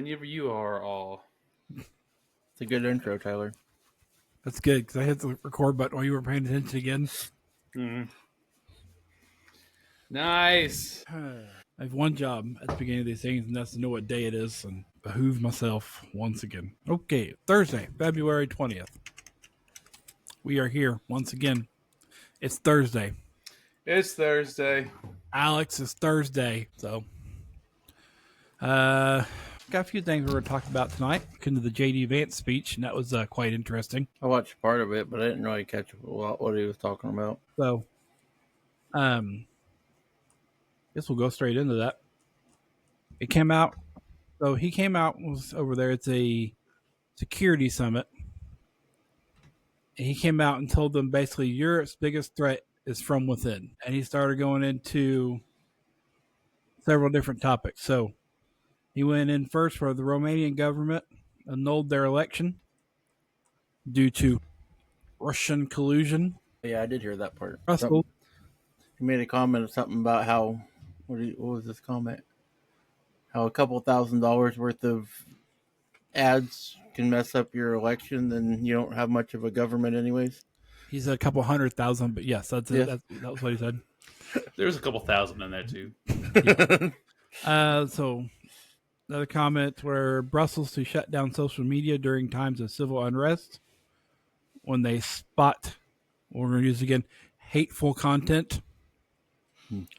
whenever you are all. It's a good intro, Tyler. That's good because I hit the record button while you were paying attention again. Mm. Nice. I have one job at the beginning of these things, and that's to know what day it is and behoove myself once again. Okay, Thursday, February 20th. We are here once again. It's Thursday. It's Thursday. Alex, it's Thursday. So, got a few things we're going to talk about tonight. Into the J.D. Vance speech, and that was quite interesting. I watched part of it, but I didn't really catch what he was talking about. So, guess we'll go straight into that. It came out. So he came out, was over there. It's a security summit. And he came out and told them basically Europe's biggest threat is from within. And he started going into several different topics. So he went in first for the Romanian government annulled their election due to Russian collusion. Yeah, I did hear that part. Russell. He made a comment of something about how, what was this comment? How a couple $1,000s worth of ads can mess up your election, then you don't have much of a government anyways. He said a couple 100,000, but yes, that's it. That was what he said. There's a couple thousand in there too. So another comment where Brussels to shut down social media during times of civil unrest when they spot, we're going to use again, hateful content.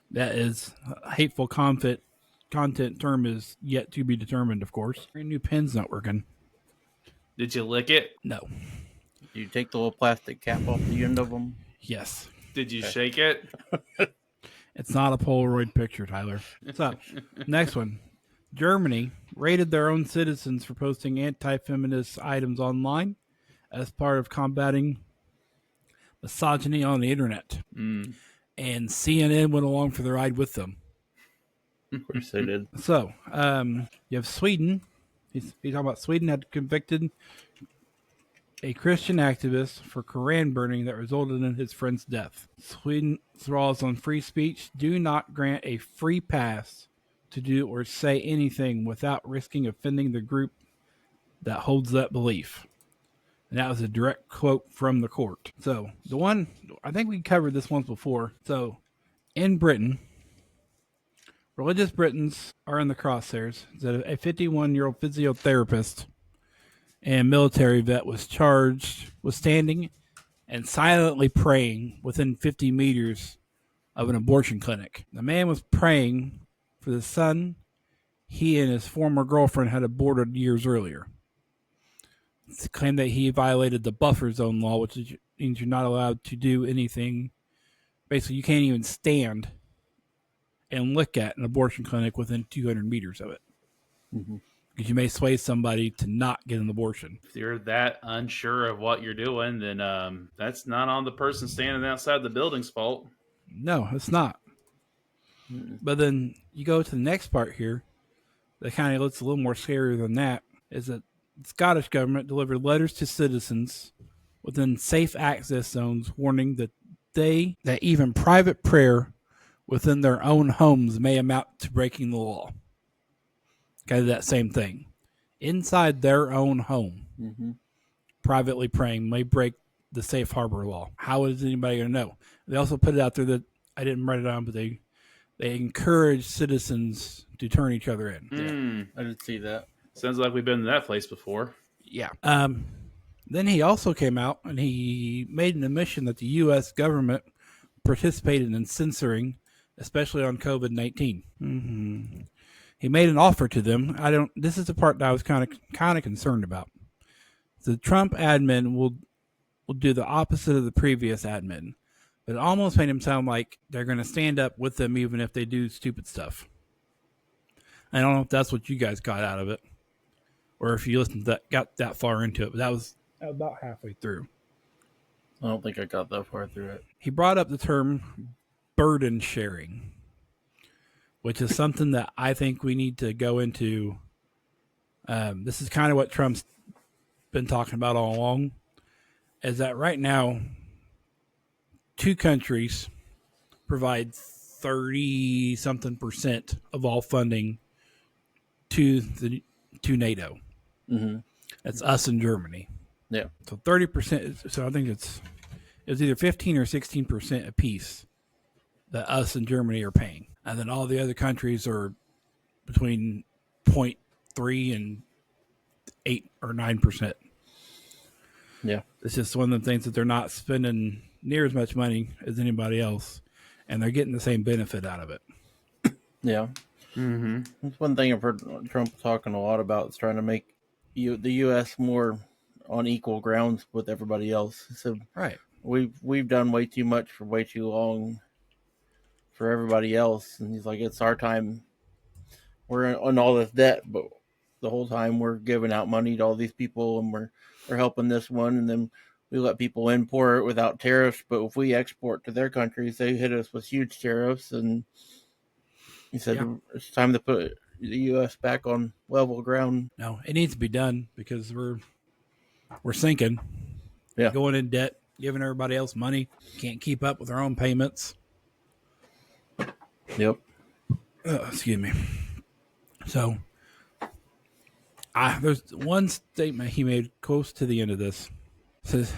That is hateful content term is yet to be determined, of course. Your new pen's not working. Did you lick it? No. Do you take the little plastic cap off the end of them? Yes. Did you shake it? It's not a Polaroid picture, Tyler. So, next one. Germany rated their own citizens for posting anti-feminist items online as part of combating misogyny on the internet. And CNN went along for the ride with them. Of course they did. So, you have Sweden. He's talking about Sweden had convicted a Christian activist for Quran burning that resulted in his friend's death. Sweden's laws on free speech do not grant a free pass to do or say anything without risking offending the group that holds that belief. And that was a direct quote from the court. So, the one, I think we covered this once before. So, in Britain, religious Britons are in the crosshairs. That a 51-year-old physiotherapist and military vet was charged with standing and silently praying within 50 meters of an abortion clinic. The man was praying for the son he and his former girlfriend had aborted years earlier. It's claimed that he violated the buffer zone law, which means you're not allowed to do anything. Basically, you can't even stand and look at an abortion clinic within 200 meters of it. Because you may sway somebody to not get an abortion. If you're that unsure of what you're doing, then that's not on the person standing outside the building's fault. No, it's not. But then you go to the next part here that kind of looks a little more scarier than that, is that the Scottish government delivered letters to citizens within safe access zones warning that even private prayer within their own homes may amount to breaking the law. Kind of that same thing. Inside their own home, privately praying may break the safe harbor law. How is anybody going to know? They also put it out there that, I didn't write it down, but they encourage citizens to turn each other in. Yeah, I did see that. Sounds like we've been to that place before. Yeah. Then he also came out and he made an admission that the U.S. government participated in censoring, especially on COVID-19. He made an offer to them. This is the part that I was kind of concerned about. The Trump admin will do the opposite of the previous admin, but it almost made him sound like they're going to stand up with them even if they do stupid stuff. I don't know if that's what you guys got out of it, or if you listened to that, got that far into it, but that was about halfway through. I don't think I got that far through it. He brought up the term burden sharing, which is something that I think we need to go into. This is kind of what Trump's been talking about all along, is that right now, 2 countries provide 30-something% of all funding to to NATO. Mm-hmm. That's us and Germany. Yeah. So 30%. So I think it's either 15 or 16% apiece that us and Germany are paying, and then all the other countries are between 0.3 and 8 or 9%. Yeah. It's just one of the things that they're not spending near as much money as anybody else, and they're getting the same benefit out of it. Yeah. Mm-hmm. That's one thing I've heard Trump talking a lot about, is trying to make the U.S. more on equal grounds with everybody else. So Right. we've done way too much for way too long for everybody else, and he's like, it's our time. We're on all this debt, but the whole time we're giving out money to all these people, and we're helping this one, and then we let people import without tariffs. But if we export to their countries, they hit us with huge tariffs. And he said it's time to put the U.S. back on level ground. No, it needs to be done because we're sinking. Yeah. Going in debt, giving everybody else money, can't keep up with our own payments. Yep. Excuse me. So, there's one statement he made close to the end of this. It says,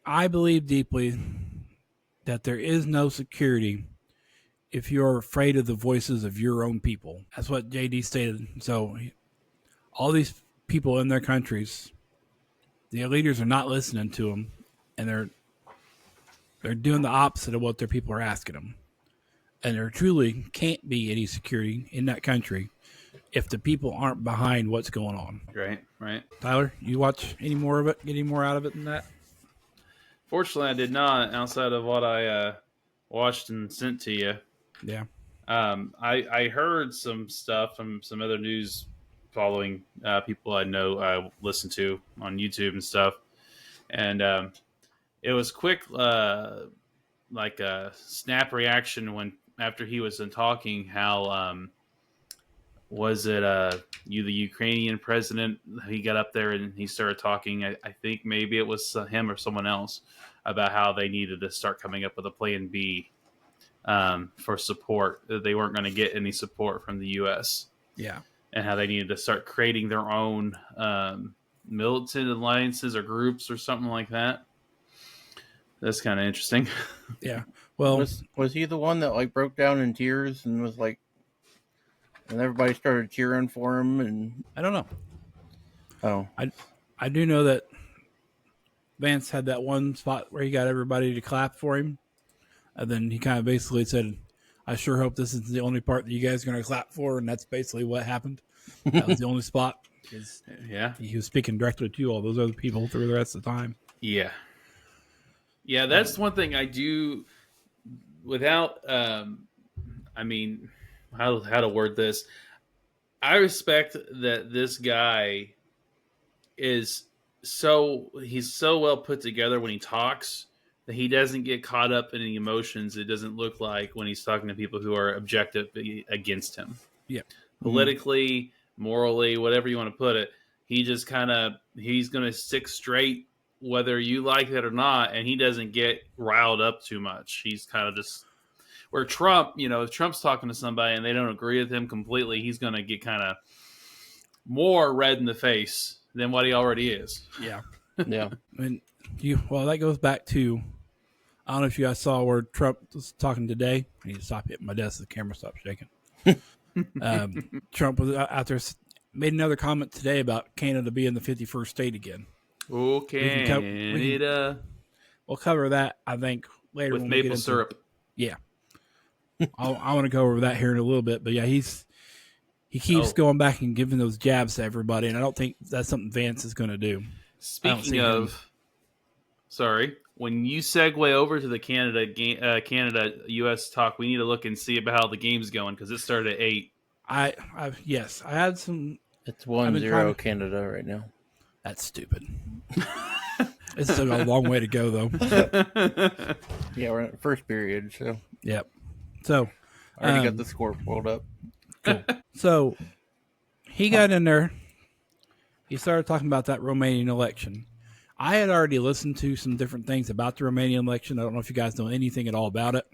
I believe deeply that there is no security if you're afraid of the voices of your own people. That's what JD stated. So, all these people in their countries, the leaders are not listening to them, and they're doing the opposite of what their people are asking them. And there truly can't be any security in that country if the people aren't behind what's going on. Right. Tyler, you watch any more of it? Get any more out of it than that? Fortunately, I did not, outside of what I watched and sent to you. Yeah. I heard some stuff from some other news following people I know I listen to on YouTube and stuff. And it was quick, like a snap reaction after he was talking, how was it the Ukrainian president? He got up there and he started talking. I think maybe it was him or someone else about how they needed to start coming up with a plan B for support. They weren't going to get any support from the U.S. Yeah. And how they needed to start creating their own militant alliances or groups or something like that. That's kind of interesting. Yeah. Well, was he the one that like broke down in tears and was like, and everybody started cheering for him? And I don't know. Oh, I do know that Vance had that one spot where he got everybody to clap for him. And then he kind of basically said, I sure hope this is the only part that you guys are going to clap for. And that's basically what happened. That was the only spot. Yeah. He was speaking directly to all those other people through the rest of the time. Yeah. Yeah, that's one thing I do without, I mean, how to word this. I respect that this guy he's so well put together when he talks that he doesn't get caught up in the emotions. It doesn't look like when he's talking to people who are objective against him. Yeah. Politically, morally, whatever you want to put it, he just he's going to stick straight whether you like it or not, and he doesn't get riled up too much. He's kind of just where Trump, if Trump's talking to somebody and they don't agree with him completely, he's going to get kind of more red in the face than what he already is. Yeah. Yeah. And that goes back to, I don't know if you guys saw where Trump was talking today. I need to stop hitting my desk. The camera stopped shaking. Trump was out there, made another comment today about Canada being the 51st state again. Okay. We'll cover that, I think, later. With maple syrup. Yeah. I want to go over that here in a little bit. But yeah, he keeps going back and giving those jabs to everybody, and I don't think that's something Vance is going to do. Speaking of, when you segue over to the Canada-U.S. talk, we need to look and see about how the game's going because it started at 8. I had some. It's 1-0 Canada right now. That's stupid. It's still got a long way to go, though. Yeah, we're in the first period, so. Yep. So. I already got the score pulled up. Cool. So, he got in there. He started talking about that Romanian election. I had already listened to some different things about the Romanian election. I don't know if you guys know anything at all about it.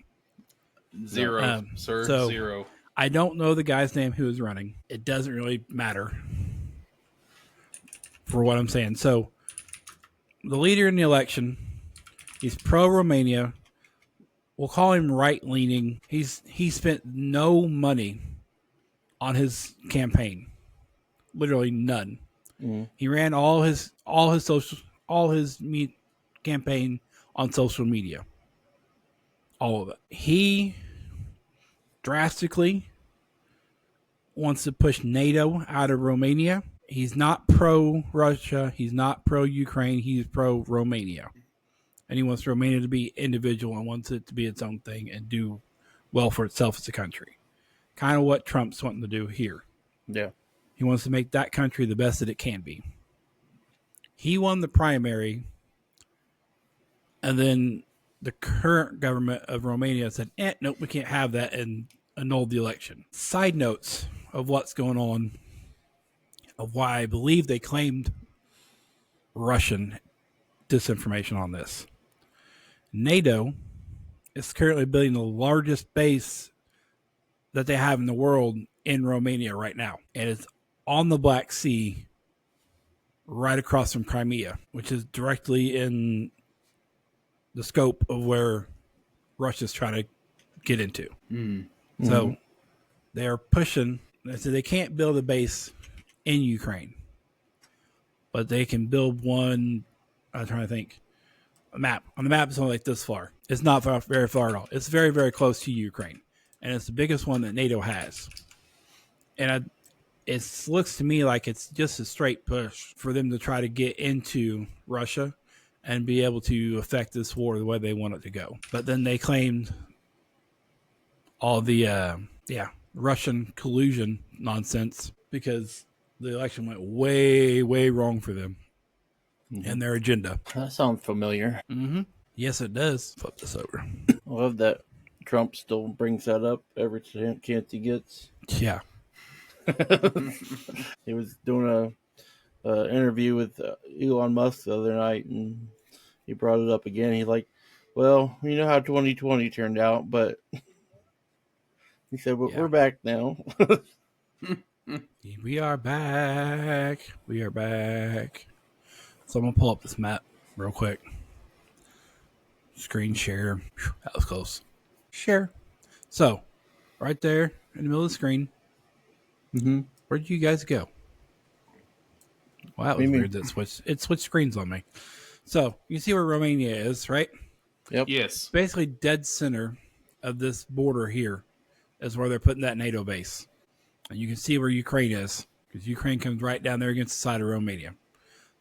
Zero, sir. So zero. I don't know the guy's name who is running. It doesn't really matter. for what I'm saying. So the leader in the election, he's pro-Romania. We'll call him right-leaning. He spent no money on his campaign, literally none. He ran all his campaign on social media, all of it. He drastically wants to push NATO out of Romania. He's not pro-Russia. He's not pro-Ukraine. He's pro-Romania. And he wants Romania to be individual and wants it to be its own thing and do well for itself as a country. Kind of what Trump's wanting to do here. Yeah. He wants to make that country the best that it can be. He won the primary, and then the current government of Romania said, nope, we can't have that, and annulled the election. Side notes of what's going on, of why I believe they claimed Russian disinformation on this. NATO is currently building the largest base that they have in the world in Romania right now. And it's on the Black Sea, right across from Crimea, which is directly in the scope of where Russia's trying to get into. So they are pushing. So they can't build a base in Ukraine, but they can build one. I'm trying to think. A map. On the map, it's only like this far. It's not very far at all. It's very, very close to Ukraine. And it's the biggest one that NATO has. And it looks to me like it's just a straight push for them to try to get into Russia and be able to affect this war the way they want it to go. But then they claimed all the Russian collusion nonsense because the election went way, way wrong for them and their agenda. That sounds familiar. Yes, it does. Flip this over. I love that Trump still brings that up every chance he gets. Yeah. He was doing a interview with Elon Musk the other night, and he brought it up again. He's like, well, you know how 2020 turned out, but he said, well, we're back now. We are back. We are back. So I'm going to pull up this map real quick. Screen share. Whew, that was close. Share. So, right there in the middle of the screen. Where did you guys go? Well, that was weird. It switched screens on me. So, you see where Romania is, right? Yep. Yes. Basically, dead center of this border here is where they're putting that NATO base. And you can see where Ukraine is, because Ukraine comes right down there against the side of Romania.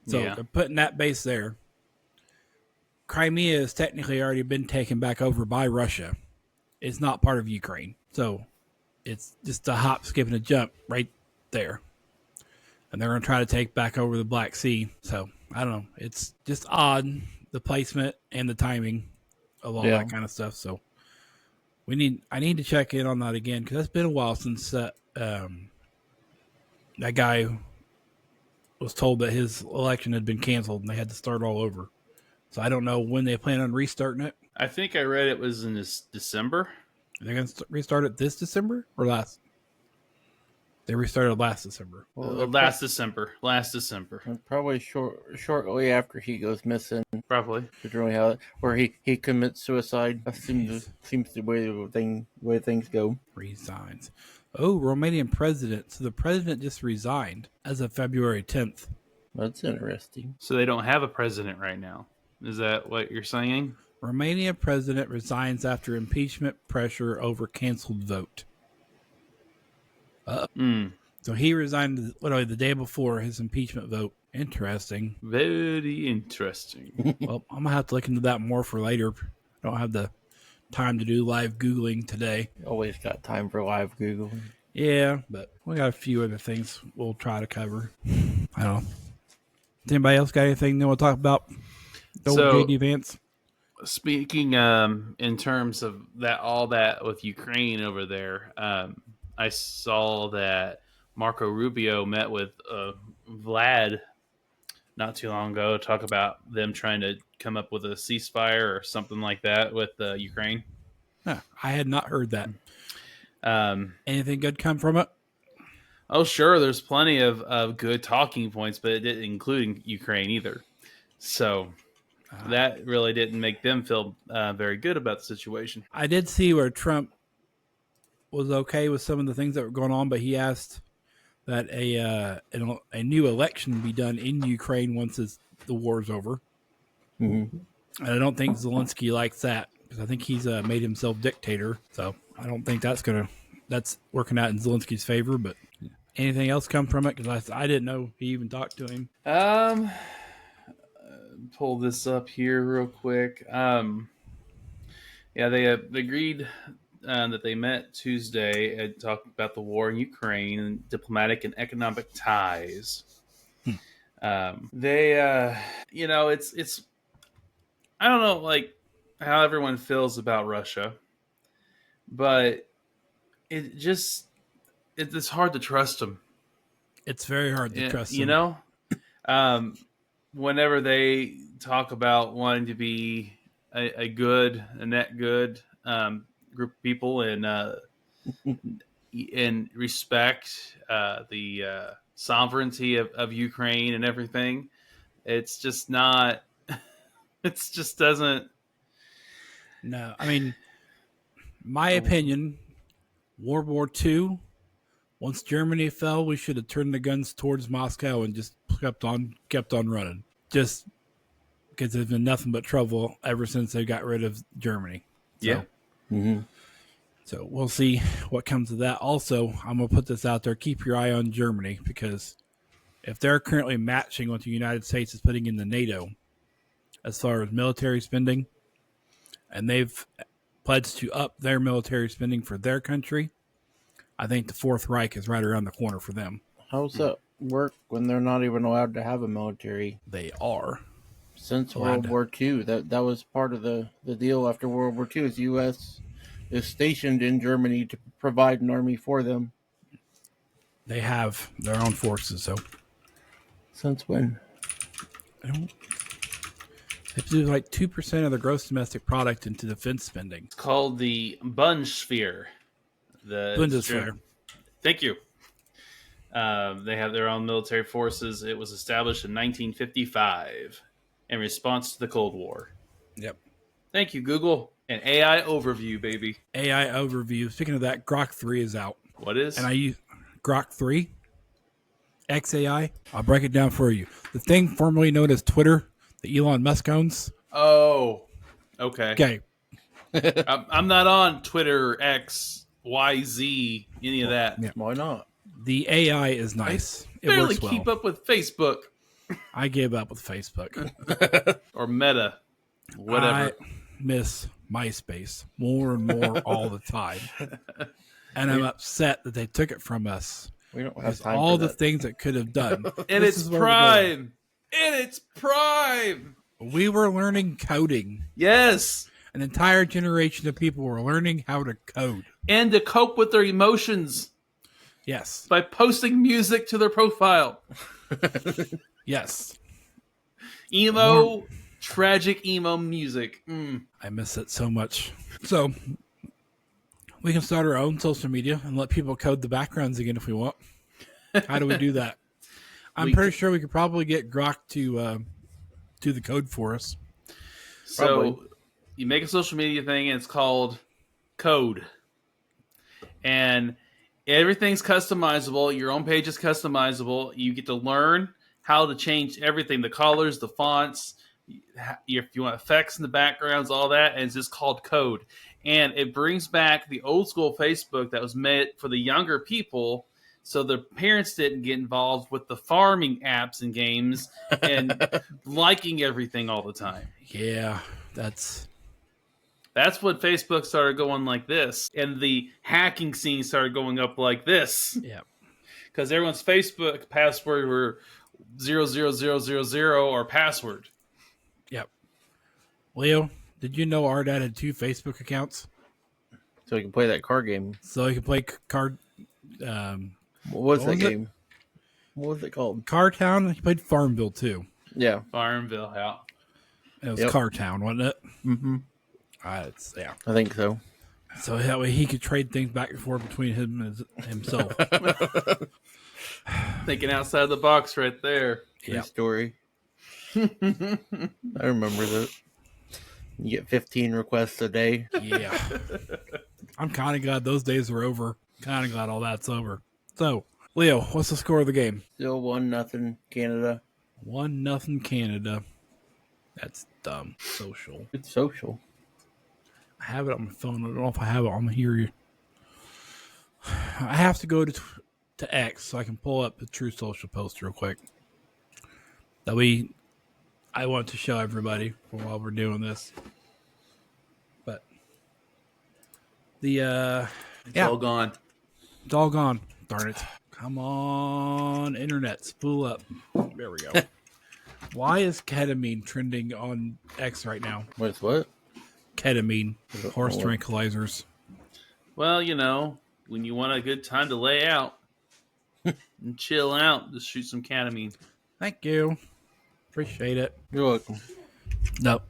So they're putting that base there. Crimea has technically already been taken back over by Russia. It's not part of Ukraine. So it's just a hop, skip, and a jump right there. And they're going to try to take back over the Black Sea. So I don't know. It's just odd, the placement and the timing of all that kind of stuff. So I need to check in on that again, because it's been a while since that guy was told that his election had been canceled and they had to start all over. So I don't know when they plan on restarting it. I think I read it was in this December. They're going to restart it this December or last? They restarted last December. Last December. Probably shortly after he goes missing. Probably. Where he commits suicide. That seems the way things go. Resigns. Oh, Romanian president. So the president just resigned as of February 10th. That's interesting. So they don't have a president right now. Is that what you're saying? Romania president resigns after impeachment pressure over canceled vote. So he resigned the day before his impeachment vote. Interesting. Very interesting. Well, I'm going to have to look into that more for later. I don't have the time to do live Googling today. Always got time for live Googling. Yeah, but we got a few other things we'll try to cover. I don't know. Does anybody else got anything they want to talk about? JD Vance? Speaking in terms of all that with Ukraine over there, I saw that Marco Rubio met with Vlad not too long ago, talk about them trying to come up with a ceasefire or something like that with Ukraine. Huh, I had not heard that. Anything good come from it? Oh, sure. There's plenty of good talking points, but it didn't include Ukraine either. So that really didn't make them feel very good about the situation. I did see where Trump was okay with some of the things that were going on, but he asked that a new election be done in Ukraine once the war's over. Mm-hmm. And I don't think Zelensky likes that because I think he's made himself dictator. So I don't think that's working out in Zelensky's favor. But anything else come from it? Because I didn't know he even talked to him. Pull this up here real quick. Yeah, they agreed that they met Tuesday and talked about the war in Ukraine and diplomatic and economic ties. They, it's I don't know, like how everyone feels about Russia, but it's hard to trust them. It's very hard to trust them. You know, whenever they talk about wanting to be a net good group of people and respect the sovereignty of Ukraine and everything, it's just not. It just doesn't. No, I mean, my opinion, World War II, once Germany fell, we should have turned the guns towards Moscow and just kept on running. Just because there's been nothing but trouble ever since they got rid of Germany. So, Yeah. Mm-hmm. So we'll see what comes of that. Also, I'm going to put this out there. Keep your eye on Germany because if they're currently matching what the United States is putting in the NATO as far as military spending, and they've pledged to up their military spending for their country, I think the Fourth Reich is right around the corner for them. How's that work when they're not even allowed to have a military? They are. Since World War II. That was part of the deal after World War II. Is the U.S. is stationed in Germany to provide an army for them. They have their own forces, so. Since when? I don't. They have to do like 2% of the gross domestic product into defense spending. It's called the Bundeswehr. Bundeswehr. Thank you. They have their own military forces. It was established in 1955 in response to the Cold War. Yep. Thank you, Google. An AI overview, baby. AI overview. Speaking of that, Grok 3 is out. What is? And I use Grok 3, XAI. I'll break it down for you. The thing formerly known as Twitter, that Elon Musk owns. Oh, okay. Okay. I'm not on Twitter, X, Y, Z, any of that. Yeah. Why not? The AI is nice. It Barely works well. keep up with Facebook. I gave up with Facebook. Or Meta. Whatever. I miss MySpace more and more all the time. And I'm upset that they took it from us. We don't have time all for the that. things it could have done. In its prime. In its prime. We were learning coding. Yes. An entire generation of people were learning how to code. And to cope with their emotions. Yes. By posting music to their profile. Yes. Emo, tragic emo music. I miss it so much. So, we can start our own social media and let people code the backgrounds again if we want. How do we do that? I'm pretty sure we could probably get Grok to do the code for us. So, Probably. You make a social media thing and it's called Code. And everything's customizable. Your own page is customizable. You get to learn how to change everything. The colors, the fonts, if you want effects in the backgrounds, all that. And it's just called Code. And it brings back the old school Facebook that was made for the younger people. So the parents didn't get involved with the farming apps and games and liking everything all the time. Yeah, that's what Facebook started going like this. And the hacking scene started going up like this. Yeah. Because everyone's Facebook password were 00000 or password. Yep. Leo, did you know our dad had 2 Facebook accounts? So we can play that card game. So he could play card. What was that was it? game? What was it called? Car Town. He played Farmville too. Yeah. Farmville, yeah. It was Car Town, wasn't it? Mm-hmm. Yeah. I think so. So that way he could trade things back and forth between him and himself. Thinking outside the box right there. True story. I remember that. You get 15 requests a day. Yeah. I'm kind of glad those days are over. Kind of glad all that's over. So, Leo, what's the score of the game? Still 1-0 Canada. 1-0 Canada. That's dumb. Social. It's social. I have it on my phone. I don't know if I have it on here. I have to go to X so I can pull up the True Social post real quick. I want to show everybody while we're doing this. But it's all gone. It's all gone. Darn it. Come on, internet, spool up. There we go. Why is ketamine trending on X right now? What's what? Ketamine, horse tranquilizers. Well, when you want a good time to lay out and chill out, just shoot some ketamine. Thank you. Appreciate it. You're welcome. Nope.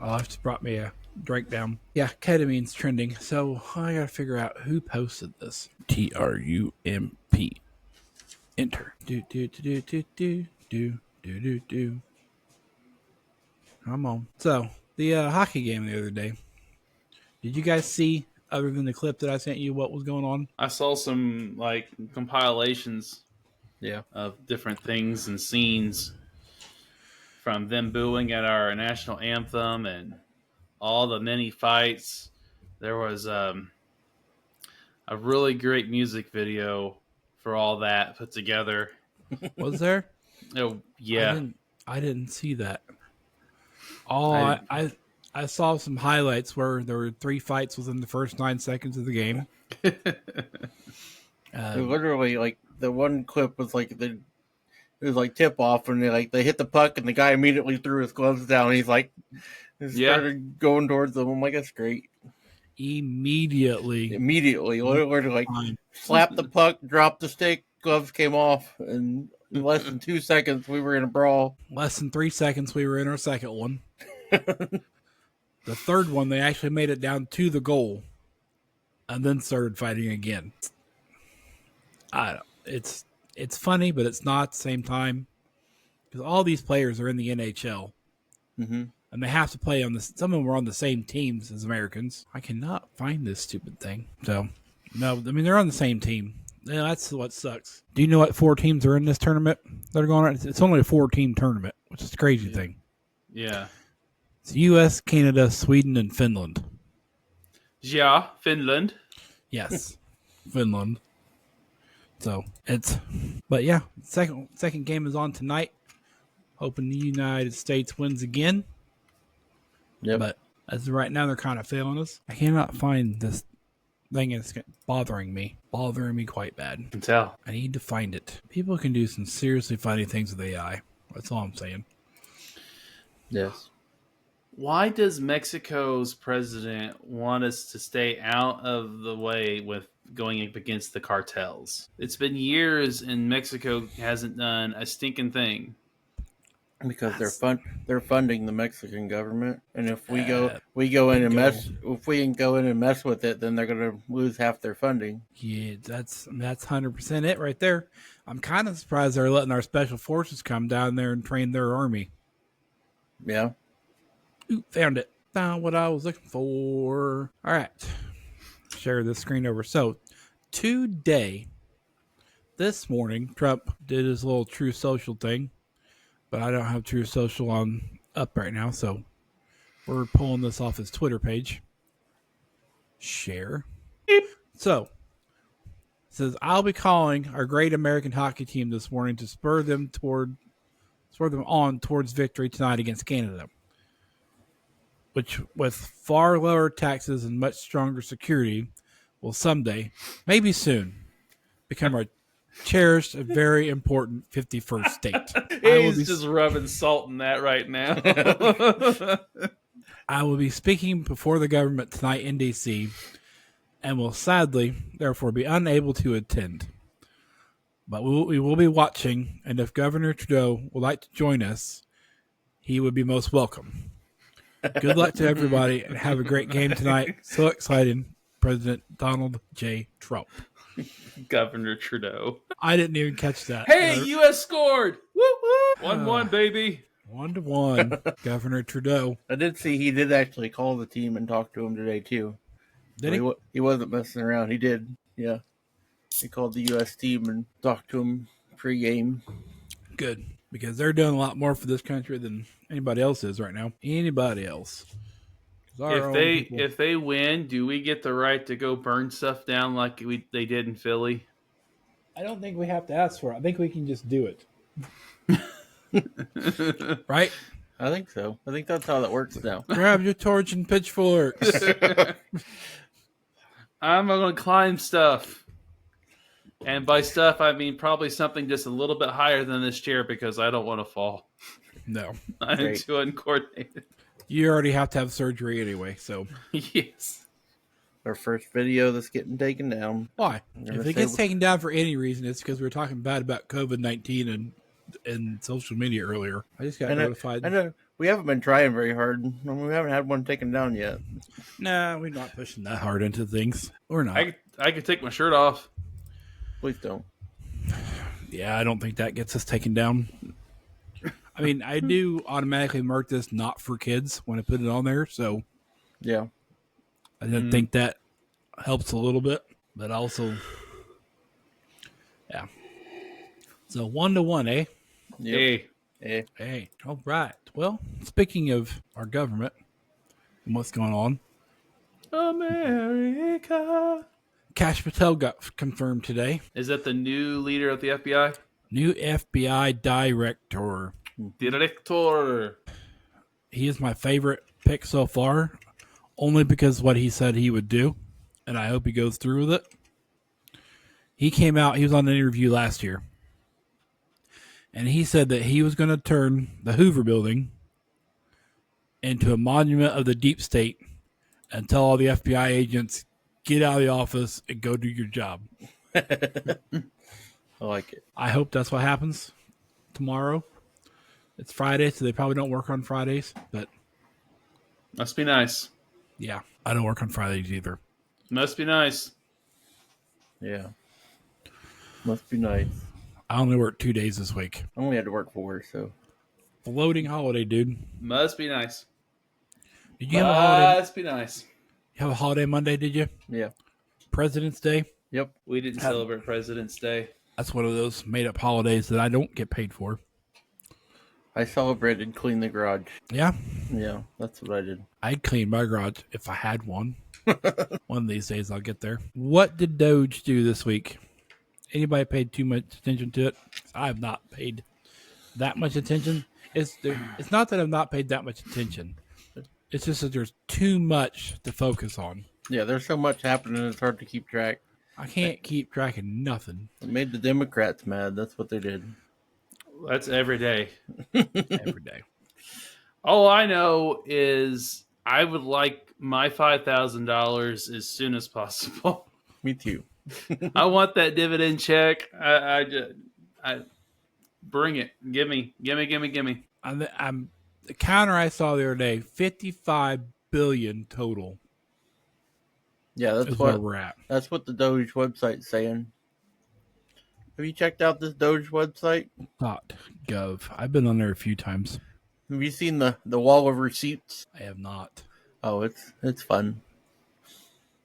Oh, just brought me a drink down. Yeah, ketamine's trending. So I gotta figure out who posted this. TRUMP. Enter. Do. Come on. So the hockey game the other day. Did you guys see, other than the clip that I sent you, what was going on? I saw some compilations, Yeah, of different things and scenes, from them booing at our national anthem and all the many fights. There was a really great music video for all that put together. Was there? Oh yeah, I didn't see that. I saw some highlights where there were 3 fights within the first 9 seconds of the game. literally, the one clip was it was tip off, and they hit the puck, and the guy immediately threw his gloves down. And he's started going towards them. I'm like, that's great. Immediately, literally, slapped the puck, dropped the stick, gloves came off, and in less than 2 seconds, we were in a brawl. Less than 3 seconds, we were in our second one. The third one, they actually made it down to the goal, and then started fighting again. It's funny, but it's not at the same time, because all these players are in the NHL, mm-hmm. and they have to play on this. Some of them are on the same teams as Americans. I cannot find this stupid thing. So, no, I mean, they're on the same team. Yeah, that's what sucks. Do you know what 4 teams are in this tournament that are going on? It's only a 4-team tournament, which is a crazy thing. Yeah. It's U.S., Canada, Sweden, and Finland. Yeah, Finland. Yes, Finland. So but yeah, second game is on tonight. Hoping the United States wins again. Yeah. But as of right now, they're kind of failing us. I cannot find this thing. It's bothering me quite bad. I can tell. I need to find it. People can do some seriously funny things with AI. That's all I'm saying. Yes. Why does Mexico's president want us to stay out of the way with going up against the cartels? It's been years and Mexico hasn't done a stinking thing. Because they're funding the Mexican government, and if we go in and mess with it, then they're going to lose half their funding. Yeah, that's 100% it right there. I'm kind of surprised they're letting our special forces come down there and train their army. Yeah. Ooh, found it. Found what I was looking for. All right. Share this screen over. So, today, this morning, Trump did his little True Social thing, but I don't have True Social up right now, so we're pulling this off his Twitter page. Share. Beep. So, it says, I'll be calling our great American hockey team this morning to spur them on towards victory tonight against Canada, which, with far lower taxes and much stronger security, will someday, maybe soon, become our cherished and very important 51st state. He's just rubbing salt in that right now. I will be speaking before the government tonight in D.C. and will sadly, therefore, be unable to attend. But we will be watching, and if Governor Trudeau would like to join us, he would be most welcome. Good luck to everybody, and have a great game tonight. So exciting, President Donald J. Trump. Governor Trudeau. I didn't even catch that. Hey, U.S. scored! Woo woo! 1-1, baby. 1-1. Governor Trudeau. I did see he did actually call the team and talk to him today too. Did he? He wasn't messing around. He did. Yeah. He called the U.S. team and talked to him pre-game. Good. Because they're doing a lot more for this country than anybody else is right now. Anybody else. If they win, do we get the right to go burn stuff down like they did in Philly? I don't think we have to ask for it. I think we can just do it. Right? I think so. I think that's how that works now. Grab your torch and pitchforks. I'm going to climb stuff. And by stuff, I mean probably something just a little bit higher than this chair because I don't want to fall. No. I'm too uncoordinated. You already have to have surgery anyway, so. Yes. Our first video that's getting taken down. Why? If it gets taken down for any reason, it's because we were talking bad about COVID-19 and social media earlier. I just got notified. I know. We haven't been trying very hard. We haven't had one taken down yet. Nah, we're not pushing that hard into things. We're not. I could take my shirt off. Please don't. Yeah, I don't think that gets us taken down. I mean, I do automatically mark this not for kids when I put it on there, so yeah, I don't think that helps a little bit, but also, yeah. So 1-1, eh? Yep. Hey. All right. Well, speaking of our government and what's going on, America. Kash Patel got confirmed today. Is that the new leader of the FBI? New FBI director. Director. He is my favorite pick so far, only because of what he said he would do, and I hope he goes through with it. He came out, he was on an interview last year, and he said that he was going to turn the Hoover Building into a monument of the deep state and tell all the FBI agents, get out of the office and go do your job. I like it. I hope that's what happens tomorrow. It's Friday, so they probably don't work on Fridays, but must be nice. Yeah, I don't work on Fridays either. Must be nice. Yeah. Must be nice. I only worked 2 days this week. I only had to work 4, so. Floating holiday, dude. Must be nice. Did you have a holiday? Must be nice. You have a holiday Monday, did you? Yeah. President's Day? Yep. We didn't celebrate President's Day. That's one of those made-up holidays that I don't get paid for. I celebrated clean the garage. Yeah? Yeah, that's what I did. I'd clean my garage if I had one. One of these days I'll get there. What did Doge do this week? Anybody paid too much attention to it? I have not paid that much attention. It's not that I've not paid that much attention. It's just that there's too much to focus on. Yeah, there's so much happening, it's hard to keep track. I can't keep track of nothing. It made the Democrats mad. That's what they did. That's every day. Every day. All I know is I would like my $5,000 as soon as possible. Me too. I want that dividend check. I bring it. Give me. I'm the counter I saw the other day, 55 billion total. Yeah, that's where we're at. That's what the Doge website's saying. Have you checked out this Doge website? .gov. I've been on there a few times. Have you seen the wall of receipts? I have not. Oh, it's fun.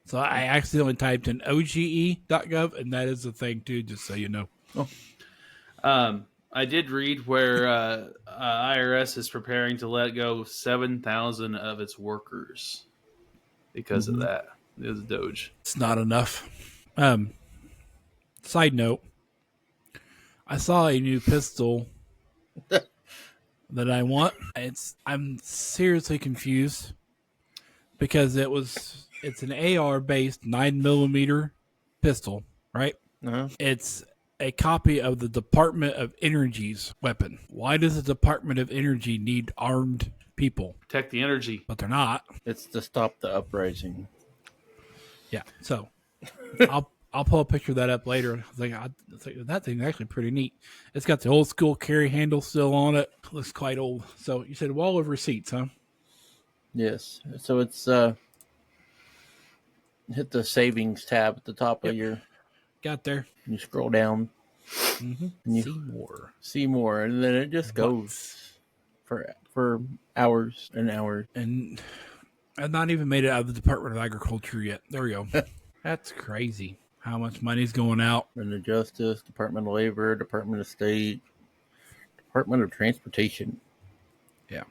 So I accidentally typed in OGE.gov, and that is the thing too, just so you know. Oh. I did read where IRS is preparing to let go 7,000 of its workers because of that. It was Doge. It's not enough. Side note, I saw a new pistol that I want. I'm seriously confused because it's an AR based 9mm pistol, right? Uh-huh. It's a copy of the Department of Energy's weapon. Why does the Department of Energy need armed people? Protect the energy. But they're not. It's to stop the uprising. Yeah, so I'll pull a picture of that up later. That thing's actually pretty neat. It's got the old school carry handle still on it. Looks quite old. So you said wall of receipts, huh? Yes. So it's hit the savings tab at the top of your Got there. You scroll down, Mm-hmm. and you See more. see more, and then it just goes for hours and hours. And I've not even made it out of the Department of Agriculture yet. There we go. That's crazy. How much money's going out? And the Justice, Department of Labor, Department of State, Department of Transportation. Yeah.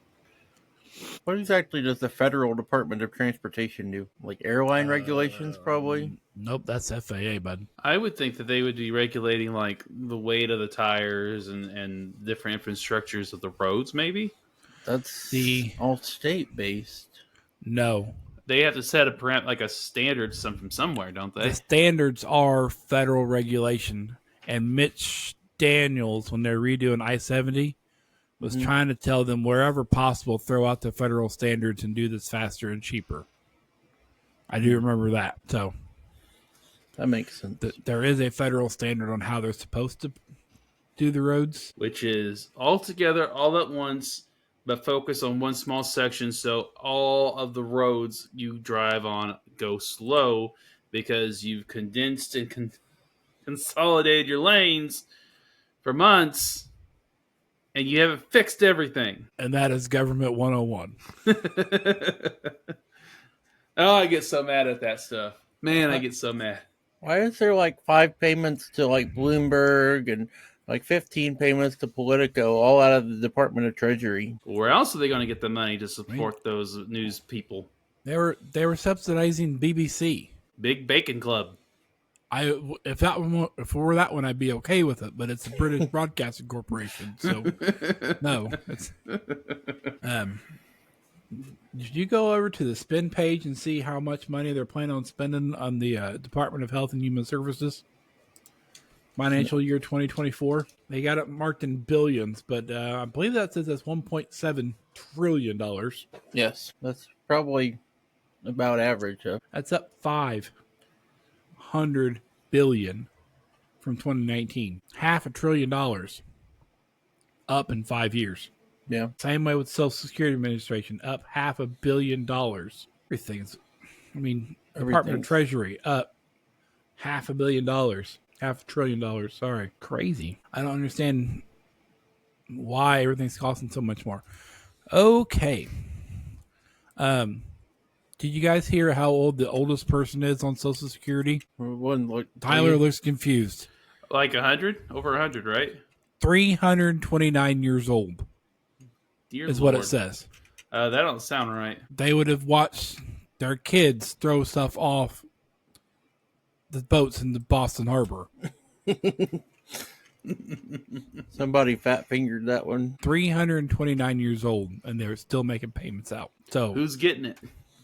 What exactly does the Federal Department of Transportation do? Like airline regulations, probably? Nope, that's FAA, bud. I would think that they would be regulating like the weight of the tires and different infrastructures of the roads. Maybe That's The- all state-based. No. they have to set a standard from somewhere, don't they? The standards are federal regulation. And Mitch Daniels, when they're redoing I-70, was trying to tell them wherever possible, throw out the federal standards and do this faster and cheaper. I do remember that. So That makes sense. there is a federal standard on how they're supposed to do the roads. Which is all together, all at once, but focus on one small section. So all of the roads you drive on go slow because you've condensed and consolidated your lanes for months, and you haven't fixed everything. And that is government 101. Oh, I get so mad at that stuff. Man, I get so mad. Why is there like 5 payments to like Bloomberg and like 15 payments to Politico, all out of the Department of Treasury? Where else are they going to get the money to support those news people? They were subsidizing BBC. Big Bacon Club. If it were that one, I'd be okay with it. But it's a British Broadcasting Corporation, so no. It's did you go over to the spend page and see how much money they're planning on spending on the Department of Health and Human Services financial year 2024? They got it marked in billions, but I believe that says that's $1.7 trillion. Yes, that's probably about average. That's up $500 billion from 2019. $500 billion up in 5 years. Yeah. Same way with Social Security Administration, up $500 million. Everything's, Department of Treasury up $500 million, $500 billion. Sorry, crazy. I don't understand why everything's costing so much more. Okay. Did you guys hear how old the oldest person is on Social Security? Tyler looks confused. Like 100? Over 100, right? 329 years old. Dear is Lord. what it says. That don't sound right. They would have watched their kids throw stuff off the boats in the Boston Harbor. Somebody fat fingered that one. 329 years old, and they're still making payments out. So who's getting it?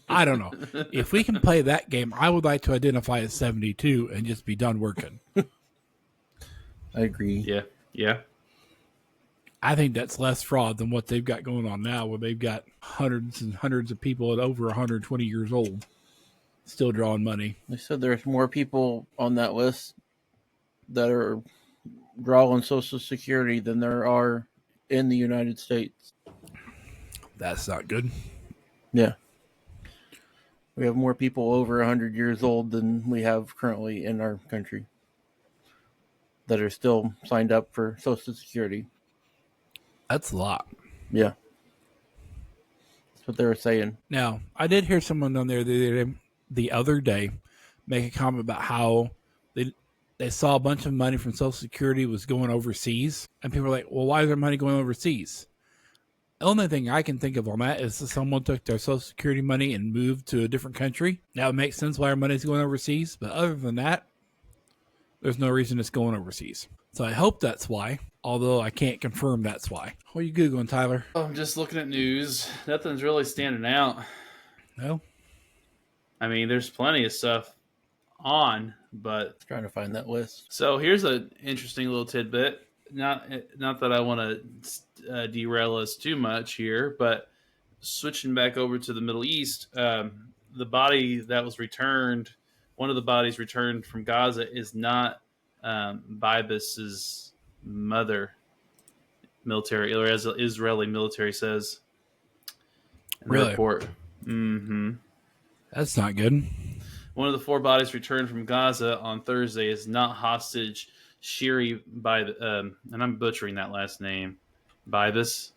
I don't know. If we can play that game, I would like to identify as 72 and just be done working. I agree. Yeah. I think that's less fraud than what they've got going on now, where they've got hundreds and hundreds of people at over 120 years old still drawing money. They said there's more people on that list that are drawing Social Security than there are in the United States. That's not good. Yeah. We have more people over 100 years old than we have currently in our country that are still signed up for Social Security. That's a lot. Yeah. That's what they were saying. Now, I did hear someone on there the other day make a comment about how they saw a bunch of money from Social Security was going overseas. And people were like, well, why is their money going overseas? The only thing I can think of on that is that someone took their Social Security money and moved to a different country. Now, it makes sense why our money's going overseas. But other than that, there's no reason it's going overseas. So I hope that's why, although I can't confirm that's why. What are you Googling, Tyler? I'm just looking at news. Nothing's really standing out. No? I mean, there's plenty of stuff on, but Trying to find that list. So here's an interesting little tidbit. Not that I want to derail us too much here, but switching back over to the Middle East, the body that was returned, one of the bodies returned from Gaza is not Bibas's mother, military, or as the Israeli military says in the Really? report. Mm-hmm. That's not good. One of the 4 bodies returned from Gaza on Thursday is not hostage Shiri by and I'm butchering that last name, Bibas,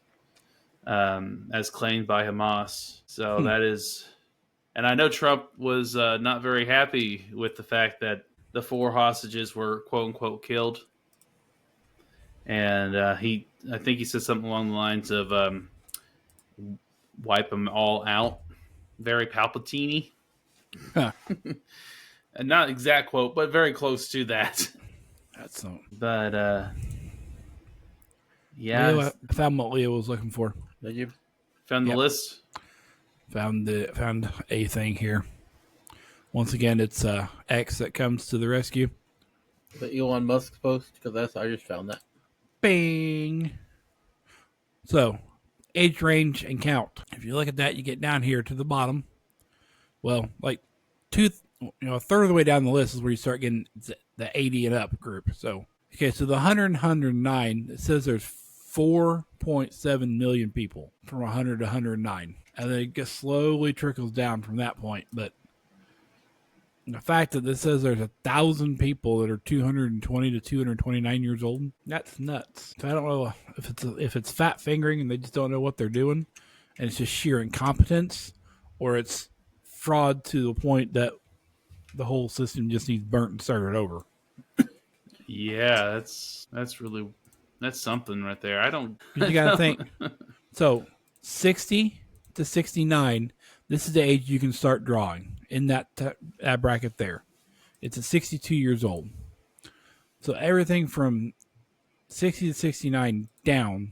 as claimed by Hamas. So that is, and I know Trump was not very happy with the fact that the 4 hostages were quote unquote killed, and I think he said something along the lines of wipe them all out, very Palpatine-y. Huh. And not exact quote, but very close to that. That's so. But yeah, Leo, I found what Leo was looking for. Did you? found the Yep. list. Found a thing here. Once again, it's X that comes to the rescue. The Elon Musk post, because I just found that. Bing. So, age range and count. If you look at that, you get down here to the bottom. Well, like a third of the way down the list is where you start getting the 80 and up group. So, okay, so the 100 and 109, it says there's 4.7 million people from 100 to 109. And then it just slowly trickles down from that point. But the fact that this says there's 1,000 people that are 220 to 229 years old, that's nuts. So I don't know if it's fat fingering and they just don't know what they're doing, and it's just sheer incompetence, or it's fraud to the point that the whole system just needs burnt and started over. Yeah, that's something right there. I don't. You got to think. So 60 to 69, this is the age you can start drawing in that bracket there. It's at 62 years old. So everything from 60 to 69 down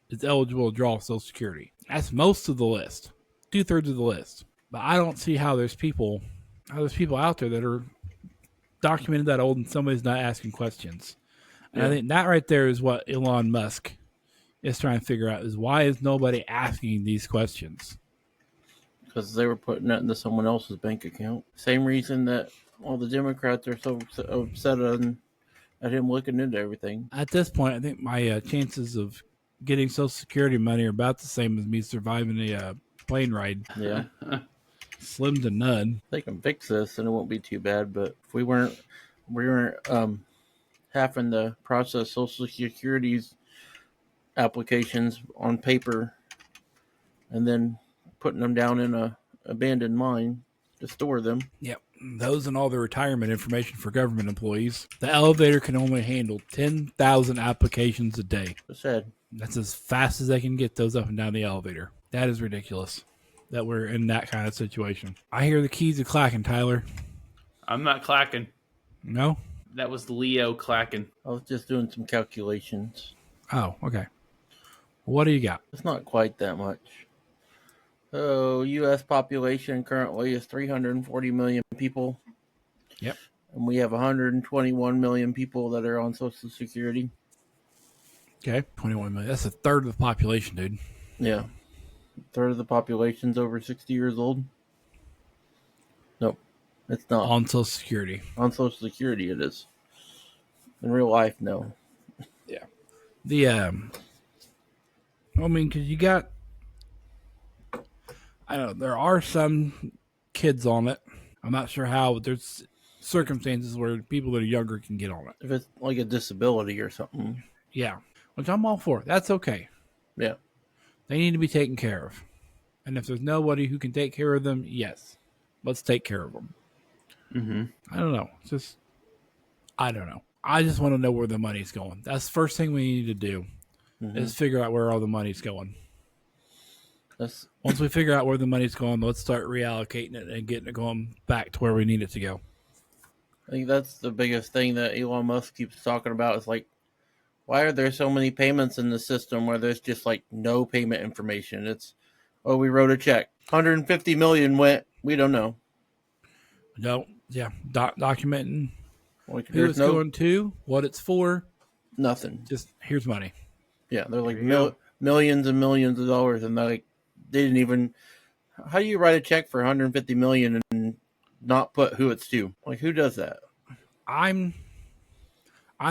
is eligible to draw Social Security. That's most of the list, 2/3 of the list. But I don't see how there's people out there that are documented that old and somebody's not asking questions. And I think that right there is what Elon Musk is trying to figure out, is why is nobody asking these questions? Because they were putting that into someone else's bank account. Same reason that all the Democrats are so upset at him looking into everything. At this point, I think my chances of getting Social Security money are about the same as me surviving a plane ride. Yeah. Slim to none. They can fix this and it won't be too bad, but if we weren't having to process Social Security's applications on paper and then putting them down in a abandoned mine to store them. Yep. Those and all the retirement information for government employees. The elevator can only handle 10,000 applications a day. Sad. That's as fast as they can get those up and down the elevator. That is ridiculous that we're in that kind of situation. I hear the keys are clacking, Tyler. I'm not clacking. No? That was Leo clacking. I was just doing some calculations. Oh, okay. What do you got? It's not quite that much. So, U.S. population currently is 340 million people. Yep. And we have 121 million people that are on Social Security. Okay. 21 million. That's a third of the population, dude. Yeah. A third of the population's over 60 years old. Nope. It's not. On Social Security. On Social Security it is. In real life, no. Yeah. Because you got, I don't know, there are some kids on it. I'm not sure how, but there's circumstances where people that are younger can get on it. If it's like a disability or something. Yeah. Which I'm all for. That's okay. Yeah. They need to be taken care of. And if there's nobody who can take care of them, yes, let's take care of them. Mm-hmm. I don't know. I don't know. I just want to know where the money's going. That's the first thing we need to do, is figure out where all the money's going. Once we figure out where the money's going, let's start reallocating it and getting it going back to where we need it to go. I think that's the biggest thing that Elon Musk keeps talking about is like, why are there so many payments in the system where there's just like no payment information? It's, oh, we wrote a check. 150 million went. We don't know. No, yeah, documenting Like, who it's going to, what it's for. Nothing. Just here's money. Yeah, they're like millions and millions of dollars, and they didn't even. How do you write a check for 150 million and not put who it's to? Like, who does that? I'm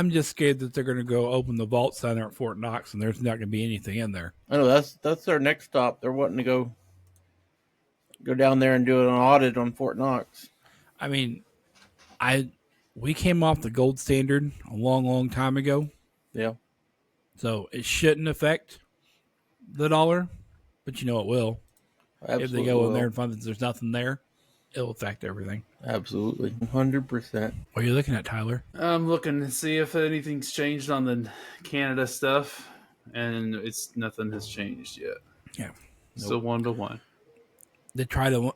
just scared that they're going to go open the vault center at Fort Knox and there's not going to be anything in there. I know that's their next stop. They're wanting to go down there and do an audit on Fort Knox. I mean, we came off the gold standard a long, long time ago, Yeah, so it shouldn't affect the dollar, but it will. If they absolutely go in there will. and find that there's nothing there, it'll affect everything. Absolutely, 100%. What are you looking at, Tyler? I'm looking to see if anything's changed on the Canada stuff, and nothing has changed yet. Yeah. Still 1-1. They tried to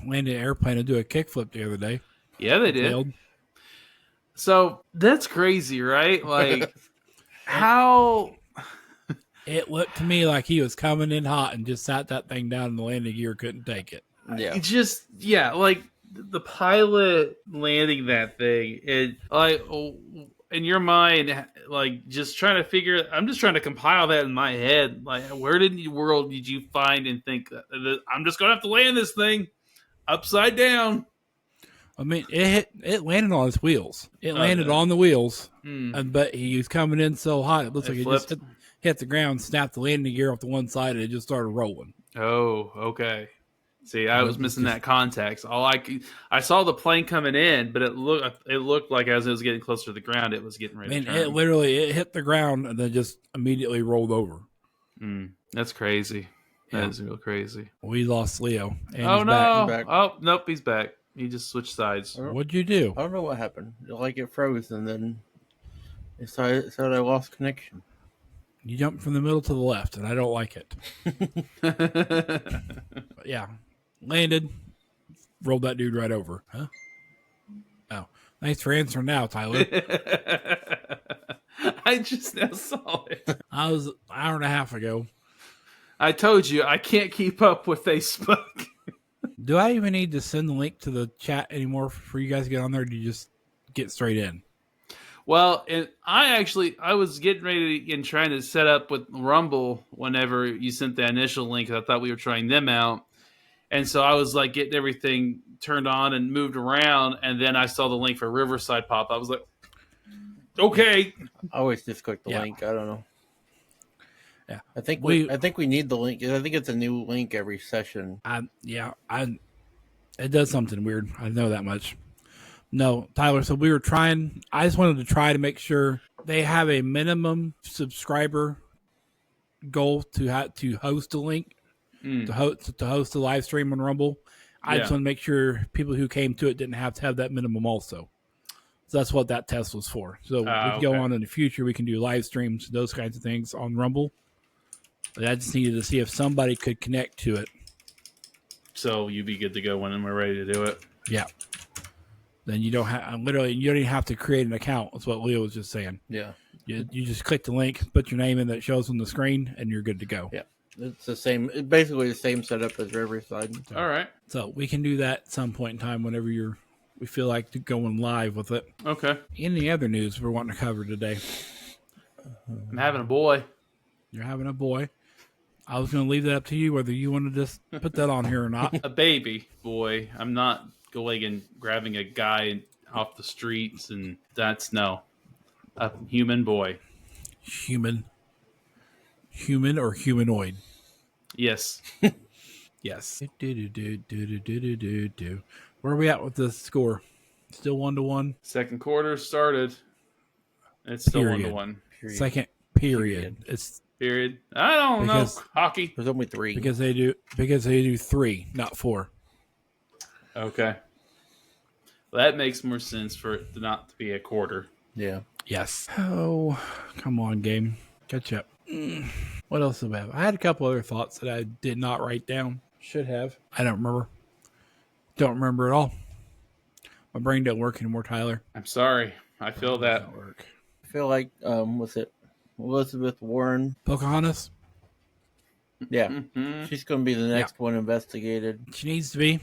land an airplane and do a kickflip the other day. Yeah, they It did. failed. So that's crazy, right? Like, how? It looked to me like he was coming in hot and just sat that thing down, and the landing gear couldn't take it. Yeah, It just, yeah, like the pilot landing that thing, it like in your mind, like just trying to figure. I'm just trying to compile that in my head. Like, where in the world did you find and think that I'm just gonna have to land this thing upside down? I mean, it landed on its wheels. It landed Okay. on the wheels, Hmm. but he was coming in so hot, it looks It like it flipped. just hit the ground, snapped the landing gear off to one side, and it just started rolling. Oh, okay. See, I It was was missing just- that context. I saw the plane coming in, but it looked like as it was getting closer to the ground, it was getting I ready mean, to turn. it hit the ground and then just immediately rolled over. That's crazy. Yeah. That is real crazy. We lost Leo. And Oh he's no! back. Oh nope, he's back. He just switched sides. Oh. back. What'd you do? I don't know what happened. Like it froze, and then it said I lost connection. You jumped from the middle to the left, and I don't like it. But yeah, landed, rolled that dude right over. Huh? Oh, thanks for answering now, Tyler. I just now saw it. I was an hour and a half ago. I told you I can't keep up with Facebook. Do I even need to send the link to the chat anymore for you guys to get on there? Or do you just get straight in? Well, and I was getting ready and trying to set up with Rumble whenever you sent the initial link. I thought we were trying them out. And so I was like getting everything turned on and moved around. And then I saw the link for Riverside pop. I was like, okay. I always just click the Yeah. link. I don't know. Yeah. I think we need the link. I think it's a new link every session. It does something weird. I know that much. No, Tyler. So we were trying. I just wanted to try to make sure they have a minimum subscriber goal to host a link to host a live stream on Rumble. I just want to make sure people who came to it didn't have to have that minimum also. So that's what that test was for. So we can go on in the future. We can do live streams, those kinds of things on Rumble. But I just needed to see if somebody could connect to it. So you'd be good to go when we're ready to do it. Yeah. Then you don't have you don't even have to create an account. That's what Leo was just saying. Yeah. You just click the link, put your name in that shows on the screen, and you're good to go. Yeah. It's the same. It's basically the same setup as Riverside. All right. So we can do that at some point in time whenever we feel like going live with it. Okay. Any other news we're wanting to cover today? I'm having a boy. You're having a boy. I was going to leave that up to you whether you want to just put that on here or not. A baby boy. I'm not going and grabbing a guy off the streets, and that's no. A human boy. Human or humanoid? Yes. Yes. Where are we at with the score? Still 1-1. Second quarter started. It's still Period. 1-1. Second period. It's Period. I don't Because- know. Hockey. There's only 3. because they do 3, not 4. Okay. Well, that makes more sense for it to not to be a quarter. Yeah. Yes. Oh, come on, game. Catch up. What else do I have? I had a couple other thoughts that I did not write down. Should have. I don't remember. Don't remember at all. My brain doesn't work anymore, Tyler. I'm sorry. I feel that. Doesn't work. I feel like what's it? Elizabeth Warren. Pocahontas? Yeah. Mhm. She's going to be the next one investigated. She needs to be.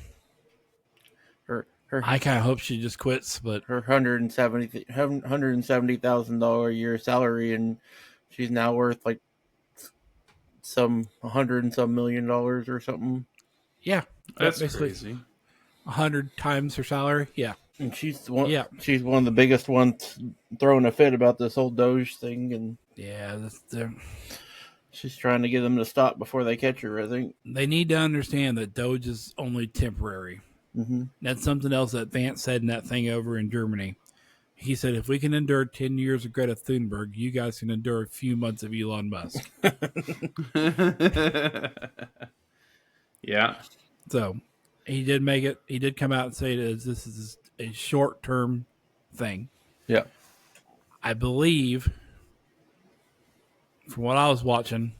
Her I kind of hope she just quits, but her $170,000 a year salary, and she's now worth like some $100 and some million or something. yeah. That's basically crazy. 100 times her salary. Yeah. And she's one. Yeah. She's one of the biggest ones throwing a fit about this whole Doge thing, and Yeah. she's trying to get them to stop before they catch her. I think. They need to understand that Doge is only temporary. Mm-hmm. That's something else that Vance said in that thing over in Germany. He said, if we can endure 10 years of Greta Thunberg, you guys can endure a few months of Elon Musk. Yeah. So he did make it. He did come out and say that this is a short-term thing. Yeah. I believe, from what I was watching,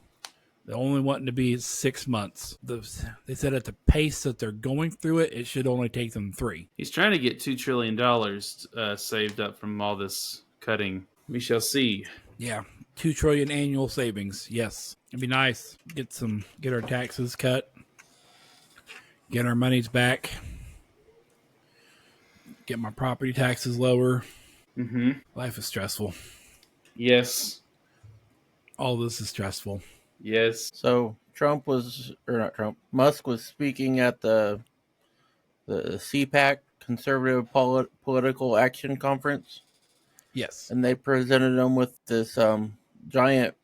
they only wanting to be 6 months. They said at the pace that they're going through it, it should only take them 3. He's trying to get $2 trillion saved up from all this cutting. We shall see. Yeah, 2 trillion annual savings. Yes, it'd be nice. Get our taxes cut, get our monies back, get my property taxes lower. Mm-hmm. Life is stressful. Yes. All this is stressful. Yes. So Musk was speaking at the CPAC, Conservative Political Action Conference, Yes. and they presented him with this giant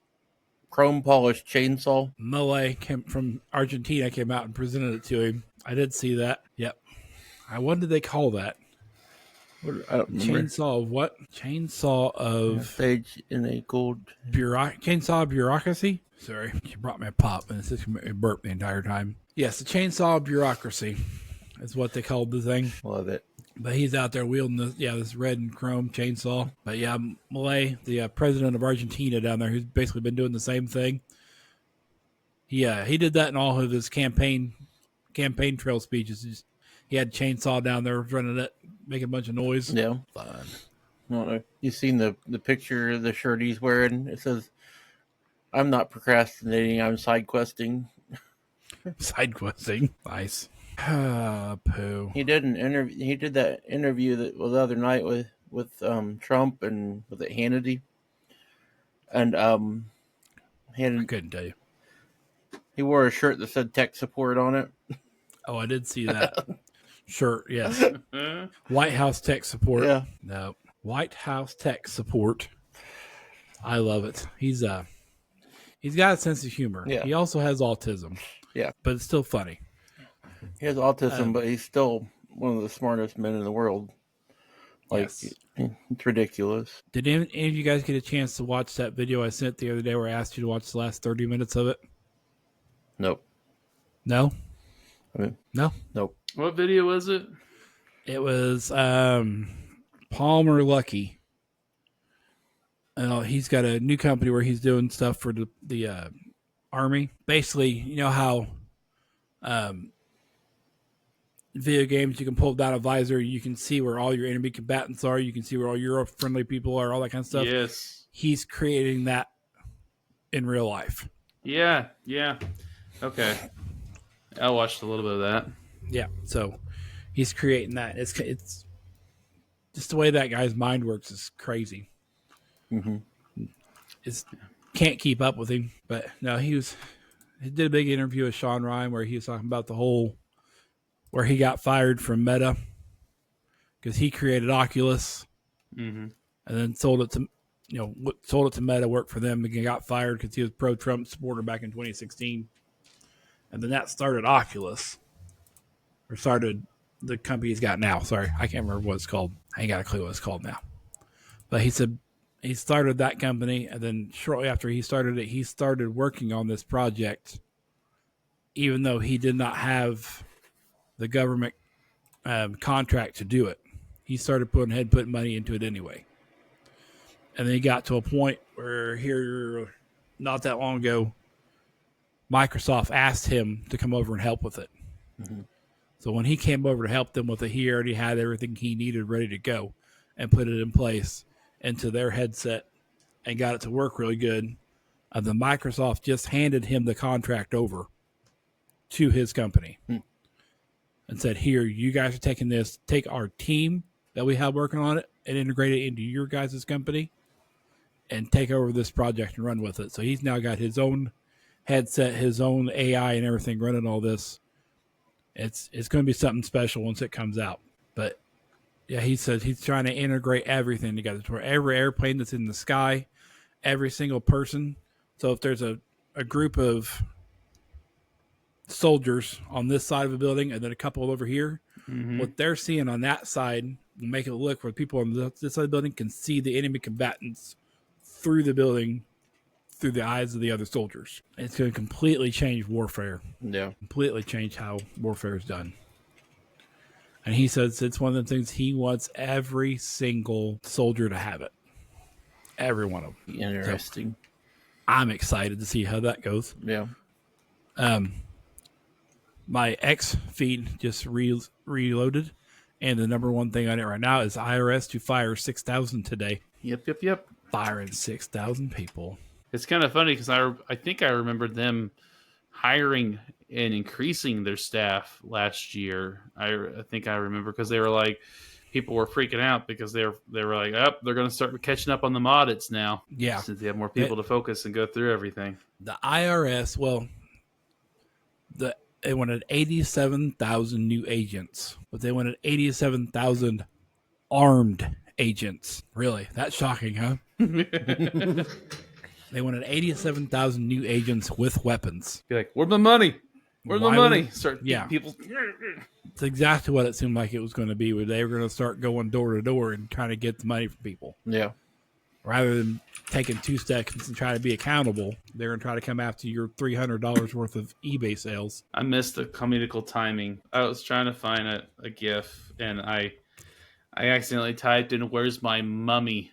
chrome polished chainsaw. Malay from Argentina came out and presented it to him. I did see that. Yep. What did they call that? I don't remember. Chainsaw of what? Chainsaw of Stage in a gold. Chainsaw of bureaucracy? Sorry, she brought me a pop and it's just made me burp the entire time. Yes, the chainsaw of bureaucracy is what they called the thing. Love it. But he's out there wielding this red and chrome chainsaw. But yeah, Malay, the president of Argentina down there, who's basically been doing the same thing. Yeah, he did that in all of his campaign trail speeches. He had chainsaw down there running it, making a bunch of noise. Yeah. Fun. I don't know. You seen the picture of the shirt he's wearing? It says, "I'm not procrastinating. I'm side questing." Side questing. Nice. Poo. He did an interview. He did that interview that was the other night with Trump and with Hannity, and I couldn't tell you. he wore a shirt that said tech support on it. Oh, I did see that. Sure, yes. White House tech support. Yeah. No. White House tech support. I love it. He's got a sense of humor. Yeah. He also has autism. Yeah. But it's still funny. He has autism, but he's still one of the smartest men in the world. Like, Yes. it's ridiculous. Did any of you guys get a chance to watch that video I sent the other day where I asked you to watch the last 30 minutes of it? Nope. No? No? Nope. What video was it? It was Palmer Lucky. He's got a new company where he's doing stuff for the Army. Basically, you know how video games, you can pull down a visor, you can see where all your enemy combatants are, you can see where all Euro-friendly people are, all that kind of stuff. Yes. He's creating that in real life. Yeah. Okay. I watched a little bit of that. Yeah, so he's creating that. It's just the way that guy's mind works is crazy. Mm-hmm. Can't keep up with him. But no, he did a big interview with Sean Ryan where he was talking about where he got fired from Meta because he created Oculus and then sold it to Meta, worked for them, and got fired because he was pro-Trump supporter back in 2016. And then that started Oculus, or started the company he's got now. Sorry, I can't remember what it's called. I ain't got a clue what it's called now. But he said he started that company, and then shortly after he started it, he started working on this project, even though he did not have the government contract to do it. He started putting money into it anyway. And then he got to a point where here, not that long ago, Microsoft asked him to come over and help with it. Mm-hmm. So when he came over to help them with it, he already had everything he needed ready to go and put it in place into their headset and got it to work really good. And then Microsoft just handed him the contract over to his company and said, here, you guys are taking this, take our team that we have working on it and integrate it into your guys' company and take over this project and run with it. So he's now got his own headset, his own AI and everything running all this. It's going to be something special once it comes out. But yeah, he says he's trying to integrate everything together. For every airplane that's in the sky, every single person. So if there's a group of soldiers on this side of a building and then a couple over here, Mm-hmm. What they're seeing on that side will make it look where people on this side of the building can see the enemy combatants through the building, through the eyes of the other soldiers. It's going to completely change warfare. Yeah. Completely change how warfare is done. And he says it's one of the things he wants every single soldier to have it. Every one of them. Interesting. So, I'm excited to see how that goes. Yeah. My X feed just reloaded, and the number one thing on it right now is IRS to fire 6,000 today. Yep. Firing 6,000 people. It's kind of funny because I think I remember them hiring and increasing their staff last year. I think I remember because they were like, people were freaking out because they were like, oh, they're going to start catching up on the audits now. Yeah. Since they have more people to focus and go through everything. The IRS, well, they wanted 87,000 new agents, but they wanted 87,000 armed agents. Really? That's shocking, huh? They wanted 87,000 new agents with weapons. Be like, where's my money? Where's my money? People. It's exactly what it seemed like it was going to be, where they were going to start going door to door and trying to get the money from people. Yeah. Rather than taking 2 steps and try to be accountable, they're going to try to come after your $300 worth of eBay sales. I missed the comedical timing. I was trying to find a GIF, and I accidentally typed in "Where's my mummy?"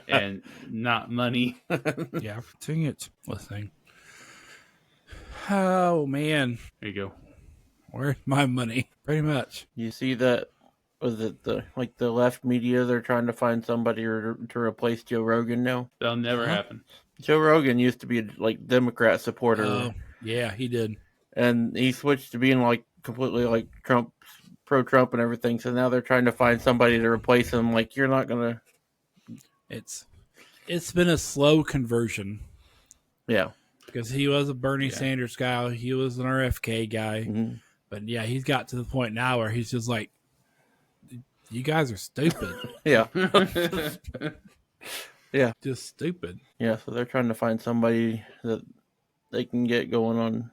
and not money. Yeah, dang it. What thing? Oh, man. There you go. Where's my money? Pretty much. You see that? Was it the left media? They're trying to find somebody to replace Joe Rogan now. That'll never happen. Joe Rogan used to be a Democrat supporter. Oh, yeah, he did. And he switched to being completely Trump, pro-Trump and everything. So now they're trying to find somebody to replace him. You're not gonna. It's been a slow conversion. Yeah. Because he was a Bernie Sanders guy. He was an RFK guy. Mm-hmm. But yeah, he's got to the point now where he's just like, you guys are stupid. Yeah. Yeah. Just stupid. Yeah, so they're trying to find somebody that they can get going on.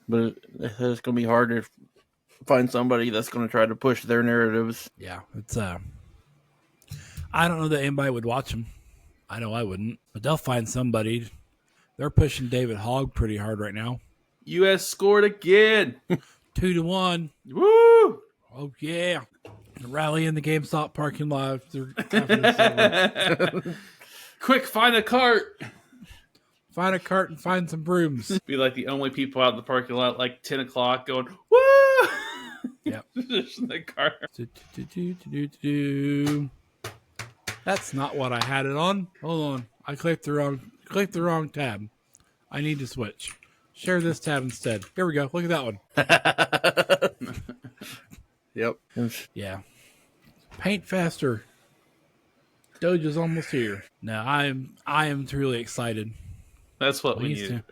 But it's going to be hard to find somebody that's going to try to push their narratives. Yeah, it's I don't know that anybody would watch them. I know I wouldn't. But they'll find somebody. They're pushing David Hogg pretty hard right now. U.S. scored again. 2-1. Woo! Oh, yeah. The rally in the GameStop parking lot. Quick, find a cart. Find a cart and find some brooms. Be like the only people out in the parking lot 10 o'clock going, woo! Yep. Just in the car. That's not what I had it on. Hold on. I clicked the wrong tab. I need to switch. Share this tab instead. Here we go. Look at that one. Yep. Yeah. Paint faster. Doge is almost here. No, I am truly excited. That's what we need.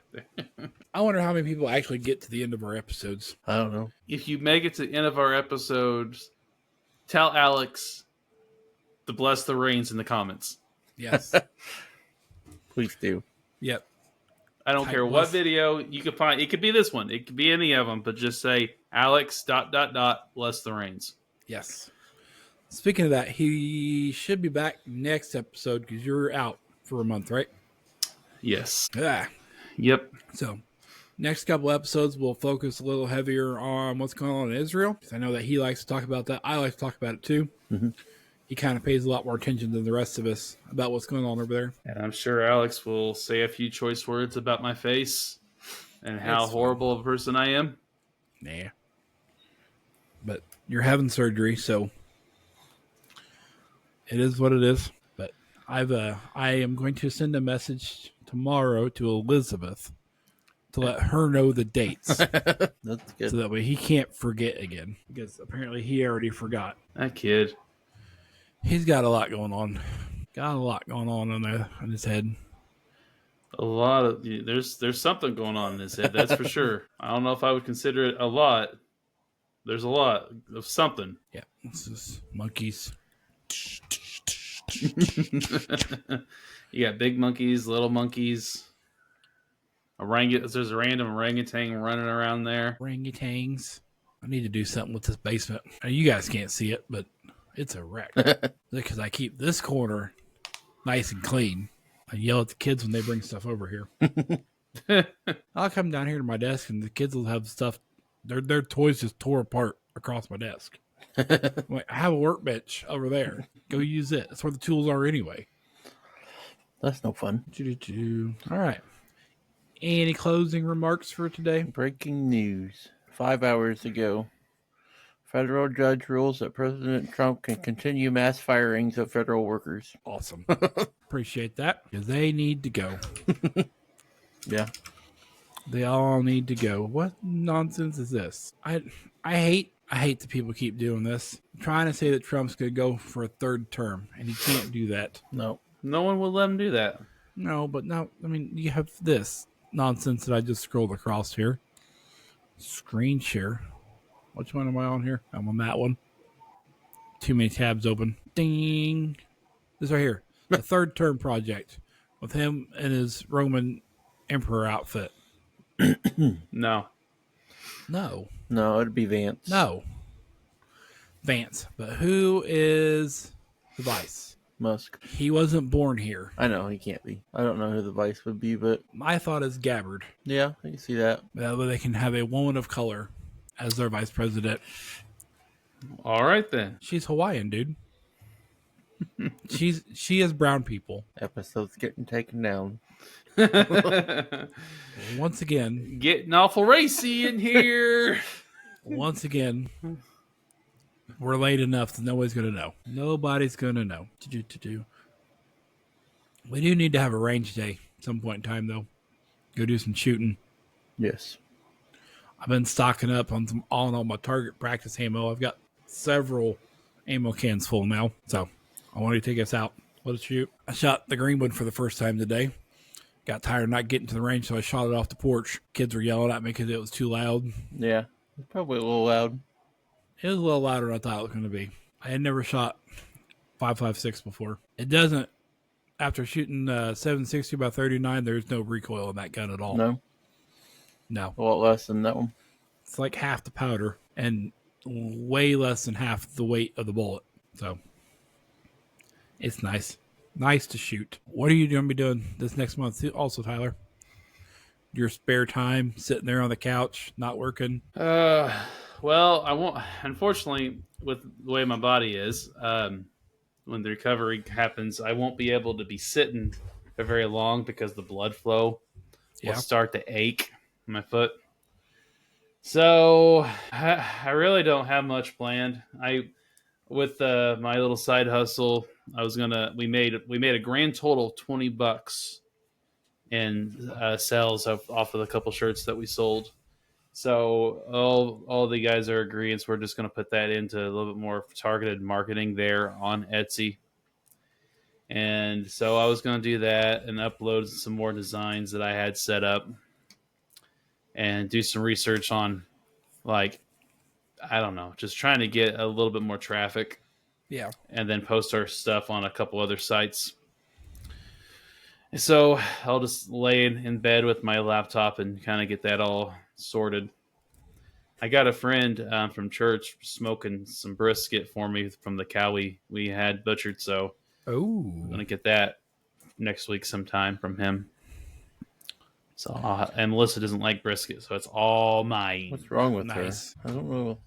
I wonder how many people actually get to the end of our episodes. I don't know. If you make it to the end of our episodes, tell Alex to bless the rains in the comments. Yes. Please do. Yep. I don't care what video you could find. It could be this one. It could be any of them, but just say Alex ... bless the rains. Yes. Speaking of that, he should be back next episode because you're out for a month, right? Yes. Yeah. Yep. So, next couple episodes, we'll focus a little heavier on what's going on in Israel. Because I know that he likes to talk about that. I like to talk about it too. Mm-hmm. He kind of pays a lot more attention than the rest of us about what's going on over there. And I'm sure Alex will say a few choice words about my face and how horrible of a person I am. Nah. But you're having surgery, so it is what it is. But I am going to send a message tomorrow to Elizabeth to let her know the dates. That's good. So that way he can't forget again. Because apparently he already forgot. That kid. He's got a lot going on. Got a lot going on in his head. A lot of there's something going on in his head, that's for sure. I don't know if I would consider it a lot. There's a lot of something. Yeah, this is monkeys. You got big monkeys, little monkeys. There's a random orangutan running around there. Orangutans. I need to do something with this basement. You guys can't see it, but it's a wreck. Because I keep this corner nice and clean. I yell at the kids when they bring stuff over here. I'll come down here to my desk and the kids will have stuff. Their toys just tore apart across my desk. Like, I have a workbench over there. Go use it. That's where the tools are anyway. That's no fun. All right. Any closing remarks for today? Breaking news. 5 hours ago. Federal judge rules that President Trump can continue mass firings of federal workers. Awesome. Appreciate that. Because they need to go. Yeah. They all need to go. What nonsense is this? I hate that people keep doing this. I'm trying to say that Trump's going to go for a third term, and he can't do that. No. No one will let him do that. No, but no. I mean, you have this nonsense that I just scrolled across here. Screen share. Which one am I on here? I'm on that one. Too many tabs open. Ding. This right here. The third term project with him and his Roman emperor outfit. No. No. No, it'd be Vance. No. Vance. But who is the vice? Musk. He wasn't born here. I know, he can't be. I don't know who the vice would be, but... My thought is Gabbard. Yeah, I can see that. That way they can have a woman of color as their vice president. All right, then. She's Hawaiian, dude. She is brown people. Episode's getting taken down. Once again. Getting awful racy in here. Once again. We're late enough that nobody's going to know. Nobody's going to know. We do need to have a range day at some point in time, though. Go do some shooting. Yes. I've been stocking up on all my target practice ammo. I've got several ammo cans full now. So I want to take us out. Let's shoot. I shot the Greenwood for the first time today. Got tired of not getting to the range, so I shot it off the porch. Kids were yelling at me because it was too loud. Yeah, it's probably a little loud. It was a little louder than I thought it was going to be. I had never shot 5.56 before. It doesn't, after shooting 760 by 39, there's no recoil in that gun at all. No? No. A lot less than that one. It's like half the powder and way less than half the weight of the bullet. So, it's nice. Nice to shoot. What are you going to be doing this next month also, Tyler? Your spare time, sitting there on the couch, not working? Well, I won't. Unfortunately, with the way my body is, when the recovery happens, I won't be able to be sitting for very long because the blood flow will start to ache in my foot. So I really don't have much planned. With my little side hustle, we made a grand total of $20 in sales off of the couple shirts that we sold. So all the guys are agreeing. So we're just going to put that into a little bit more targeted marketing there on Etsy. And so I was going to do that and upload some more designs that I had set up and do some research on, like, I don't know, just trying to get a little bit more traffic. Yeah. And then post our stuff on a couple other sites. So I'll just lay in bed with my laptop and kind of get that all sorted. I got a friend from church smoking some brisket for me from the cow we had butchered. So I'm going to get that next week sometime from him. So and Melissa doesn't like brisket, so it's all mine. What's wrong with her? I don't know.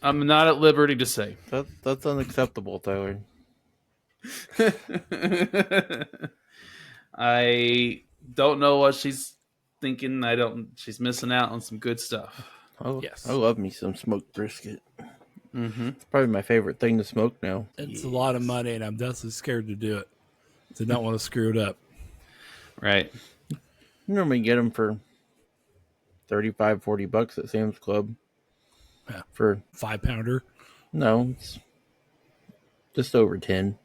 I'm not at liberty to say. That's unacceptable, Tyler. I don't know what she's thinking. She's missing out on some good stuff. Yes. I love me some smoked brisket. Mm-hmm. It's probably my favorite thing to smoke now. It's a lot of money, and I'm definitely scared to do it. So I don't want to screw it up. Right. You normally get them for $35-$40 at Sam's Club. Yeah. For 5-pounder. No, it's just over 10.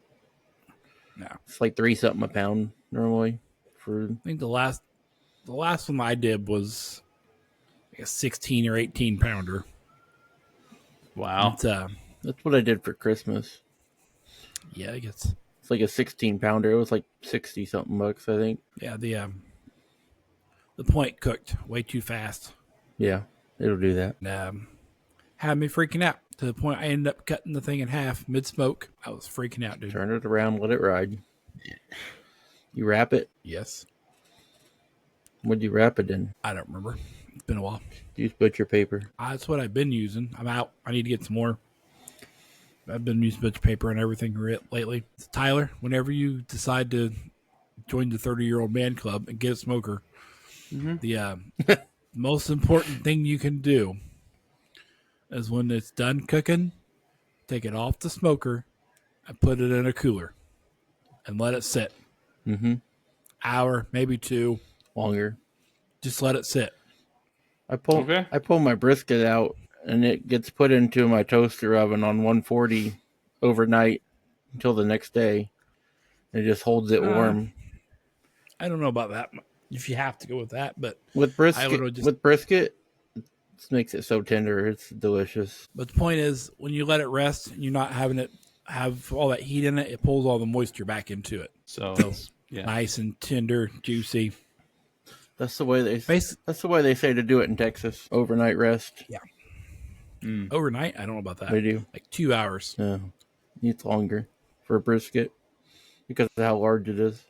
No. It's like 3 something a pound normally. I think the last one I did was like a 16 or 18 pounder. Wow. That's what I did for Christmas. Yeah, I guess it's like a 16 pounder. It was like 60 something bucks, I think. Yeah, the point cooked way too fast. Yeah, it'll do that. And, had me freaking out to the point I ended up cutting the thing in half mid-smoke. I was freaking out, dude. Turn it around, let it ride. You wrap it? Yes. What'd you wrap it in? I don't remember. It's been a while. Use butcher paper. That's what I've been using. I'm out. I need to get some more. I've been using butcher paper and everything lately. So Tyler, whenever you decide to join the 30-year-old man club and get a smoker, the most important thing you can do is when it's done cooking, take it off the smoker and put it in a cooler and let it sit. Hour, maybe 2. Longer. Just let it sit. I pull my brisket out, and it gets put into my toaster oven on 140 overnight until the next day. It just holds it warm. I don't know about that. If you have to go with that, but With brisket, it makes it so tender. It's delicious. But the point is, when you let it rest, and you're not having it have all that heat in it. It pulls all the moisture back into it. So nice and tender, juicy. That's the way they say to do it in Texas. Overnight rest. Yeah. Overnight? I don't know about that. They do. Like 2 hours. No, it's longer for a brisket because of how large it is.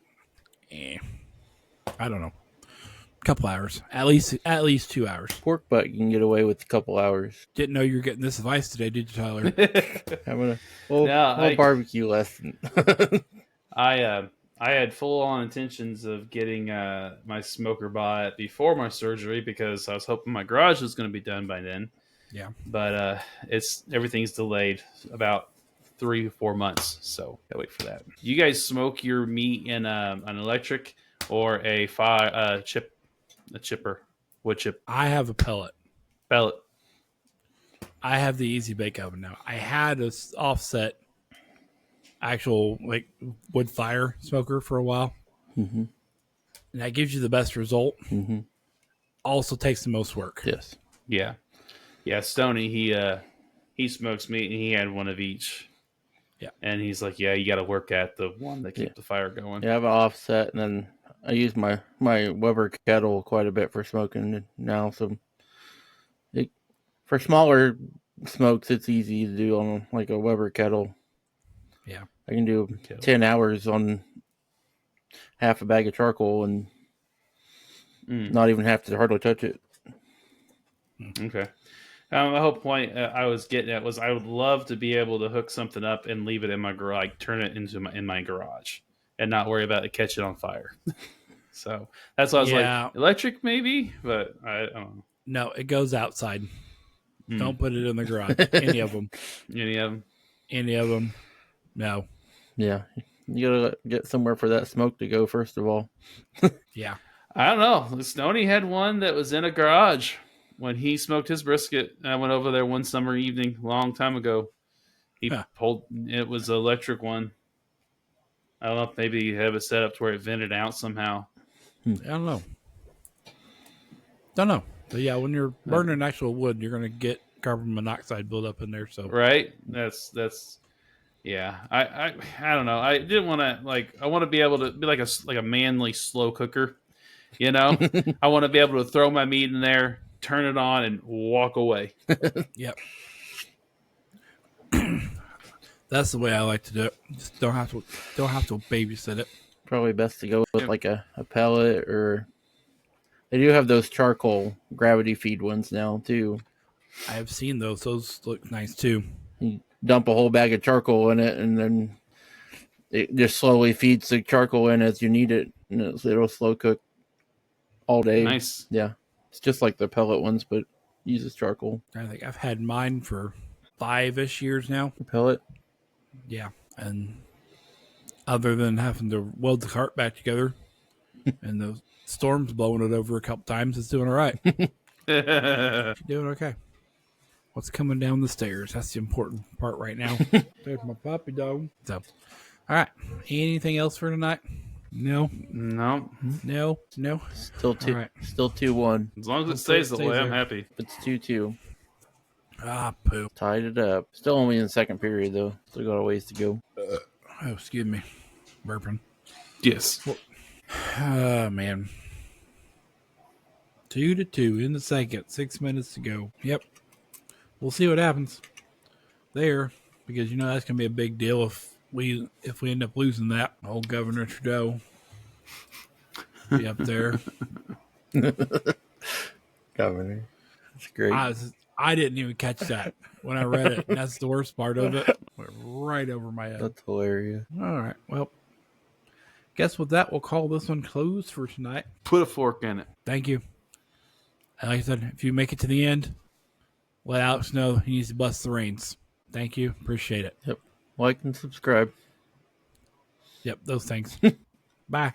I don't know. A couple hours. At least 2 hours. Pork butt you can get away with a couple hours. Didn't know you were getting this advice today, did you, Tyler? Having a little barbecue lesson. I had full-on intentions of getting my smoker bought before my surgery because I was hoping my garage was going to be done by then. Yeah, but everything's delayed about 3 to 4 months, so gotta wait for that. You guys smoke your meat in an electric or a chipper, wood chip? I have a pellet. Pellet. I have the Easy Bake Oven now. I had a offset actual like wood fire smoker for a while, and that gives you the best result. Also takes the most work. Yes. Yeah. Stoney, he smokes meat, and he had one of each. Yeah, and he's like, yeah, you got to work at the one that keep the fire going. Yeah, I have an offset, and then I use my Weber kettle quite a bit for smoking now. So for smaller smokes, it's easy to do on like a Weber kettle. Yeah, I can do 10 hours on half a bag of charcoal and not even have to hardly touch it. Okay. My whole point I was getting at was I would love to be able to hook something up and leave it in my garage, like turn it in my garage, and not worry about it catching on fire. So that's why I was like, electric maybe, but I don't know. No, it goes outside. Don't put it in the garage. Any of them. Any of them. No. Yeah. You gotta get somewhere for that smoke to go, first of all. Yeah. I don't know. Stoney had one that was in a garage when he smoked his brisket. I went over there one summer evening a long time ago. He pulled, it was an electric one. I don't know if maybe you have it set up to where it vented out somehow. I don't know. But yeah, when you're burning actual wood, you're going to get carbon monoxide buildup in there. So right, that's yeah. I don't know. I didn't want to I want to be able to be like a manly slow cooker. You know, I want to be able to throw my meat in there, turn it on, and walk away. Yep. That's the way I like to do it. Just don't have to babysit it. Probably best to go with like a pellet, or they do have those charcoal gravity feed ones now too. I have seen those. Those look nice too. You dump a whole bag of charcoal in it, and then it just slowly feeds the charcoal in as you need it, and it'll slow cook all day. Nice. Yeah. It's just like the pellet ones, but uses charcoal. I think I've had mine for 5-ish years now. The pellet? Yeah. And other than having to weld the cart back together and the storms blowing it over a couple times, it's doing all right. Doing okay. What's coming down the stairs? That's the important part right now. There's my puppy dog. So, all right. Anything else for tonight? No. Still 2-1. As long as it stays the way, I'm happy. It's 2-2. Ah, poop. Tied it up. Still only in the second period though. Still got a ways to go. Oh, excuse me. Burping. Yes. Oh, man. 2-2 in the second. 6 minutes to go. Yep. we'll see what happens there, because that's gonna be a big deal if we end up losing that. Old Governor Trudeau be up there. Governor. That's great. I didn't even catch that when I read it. That's the worst part of it. Went right over my head. That's hilarious. All right. Well, guess with that, we'll call this one closed for tonight. Put a fork in it. Thank you. And like I said, if you make it to the end, let Alex know he needs to bust the reins. Thank you. Appreciate it. Yep. Like and subscribe. Yep, those things. Bye.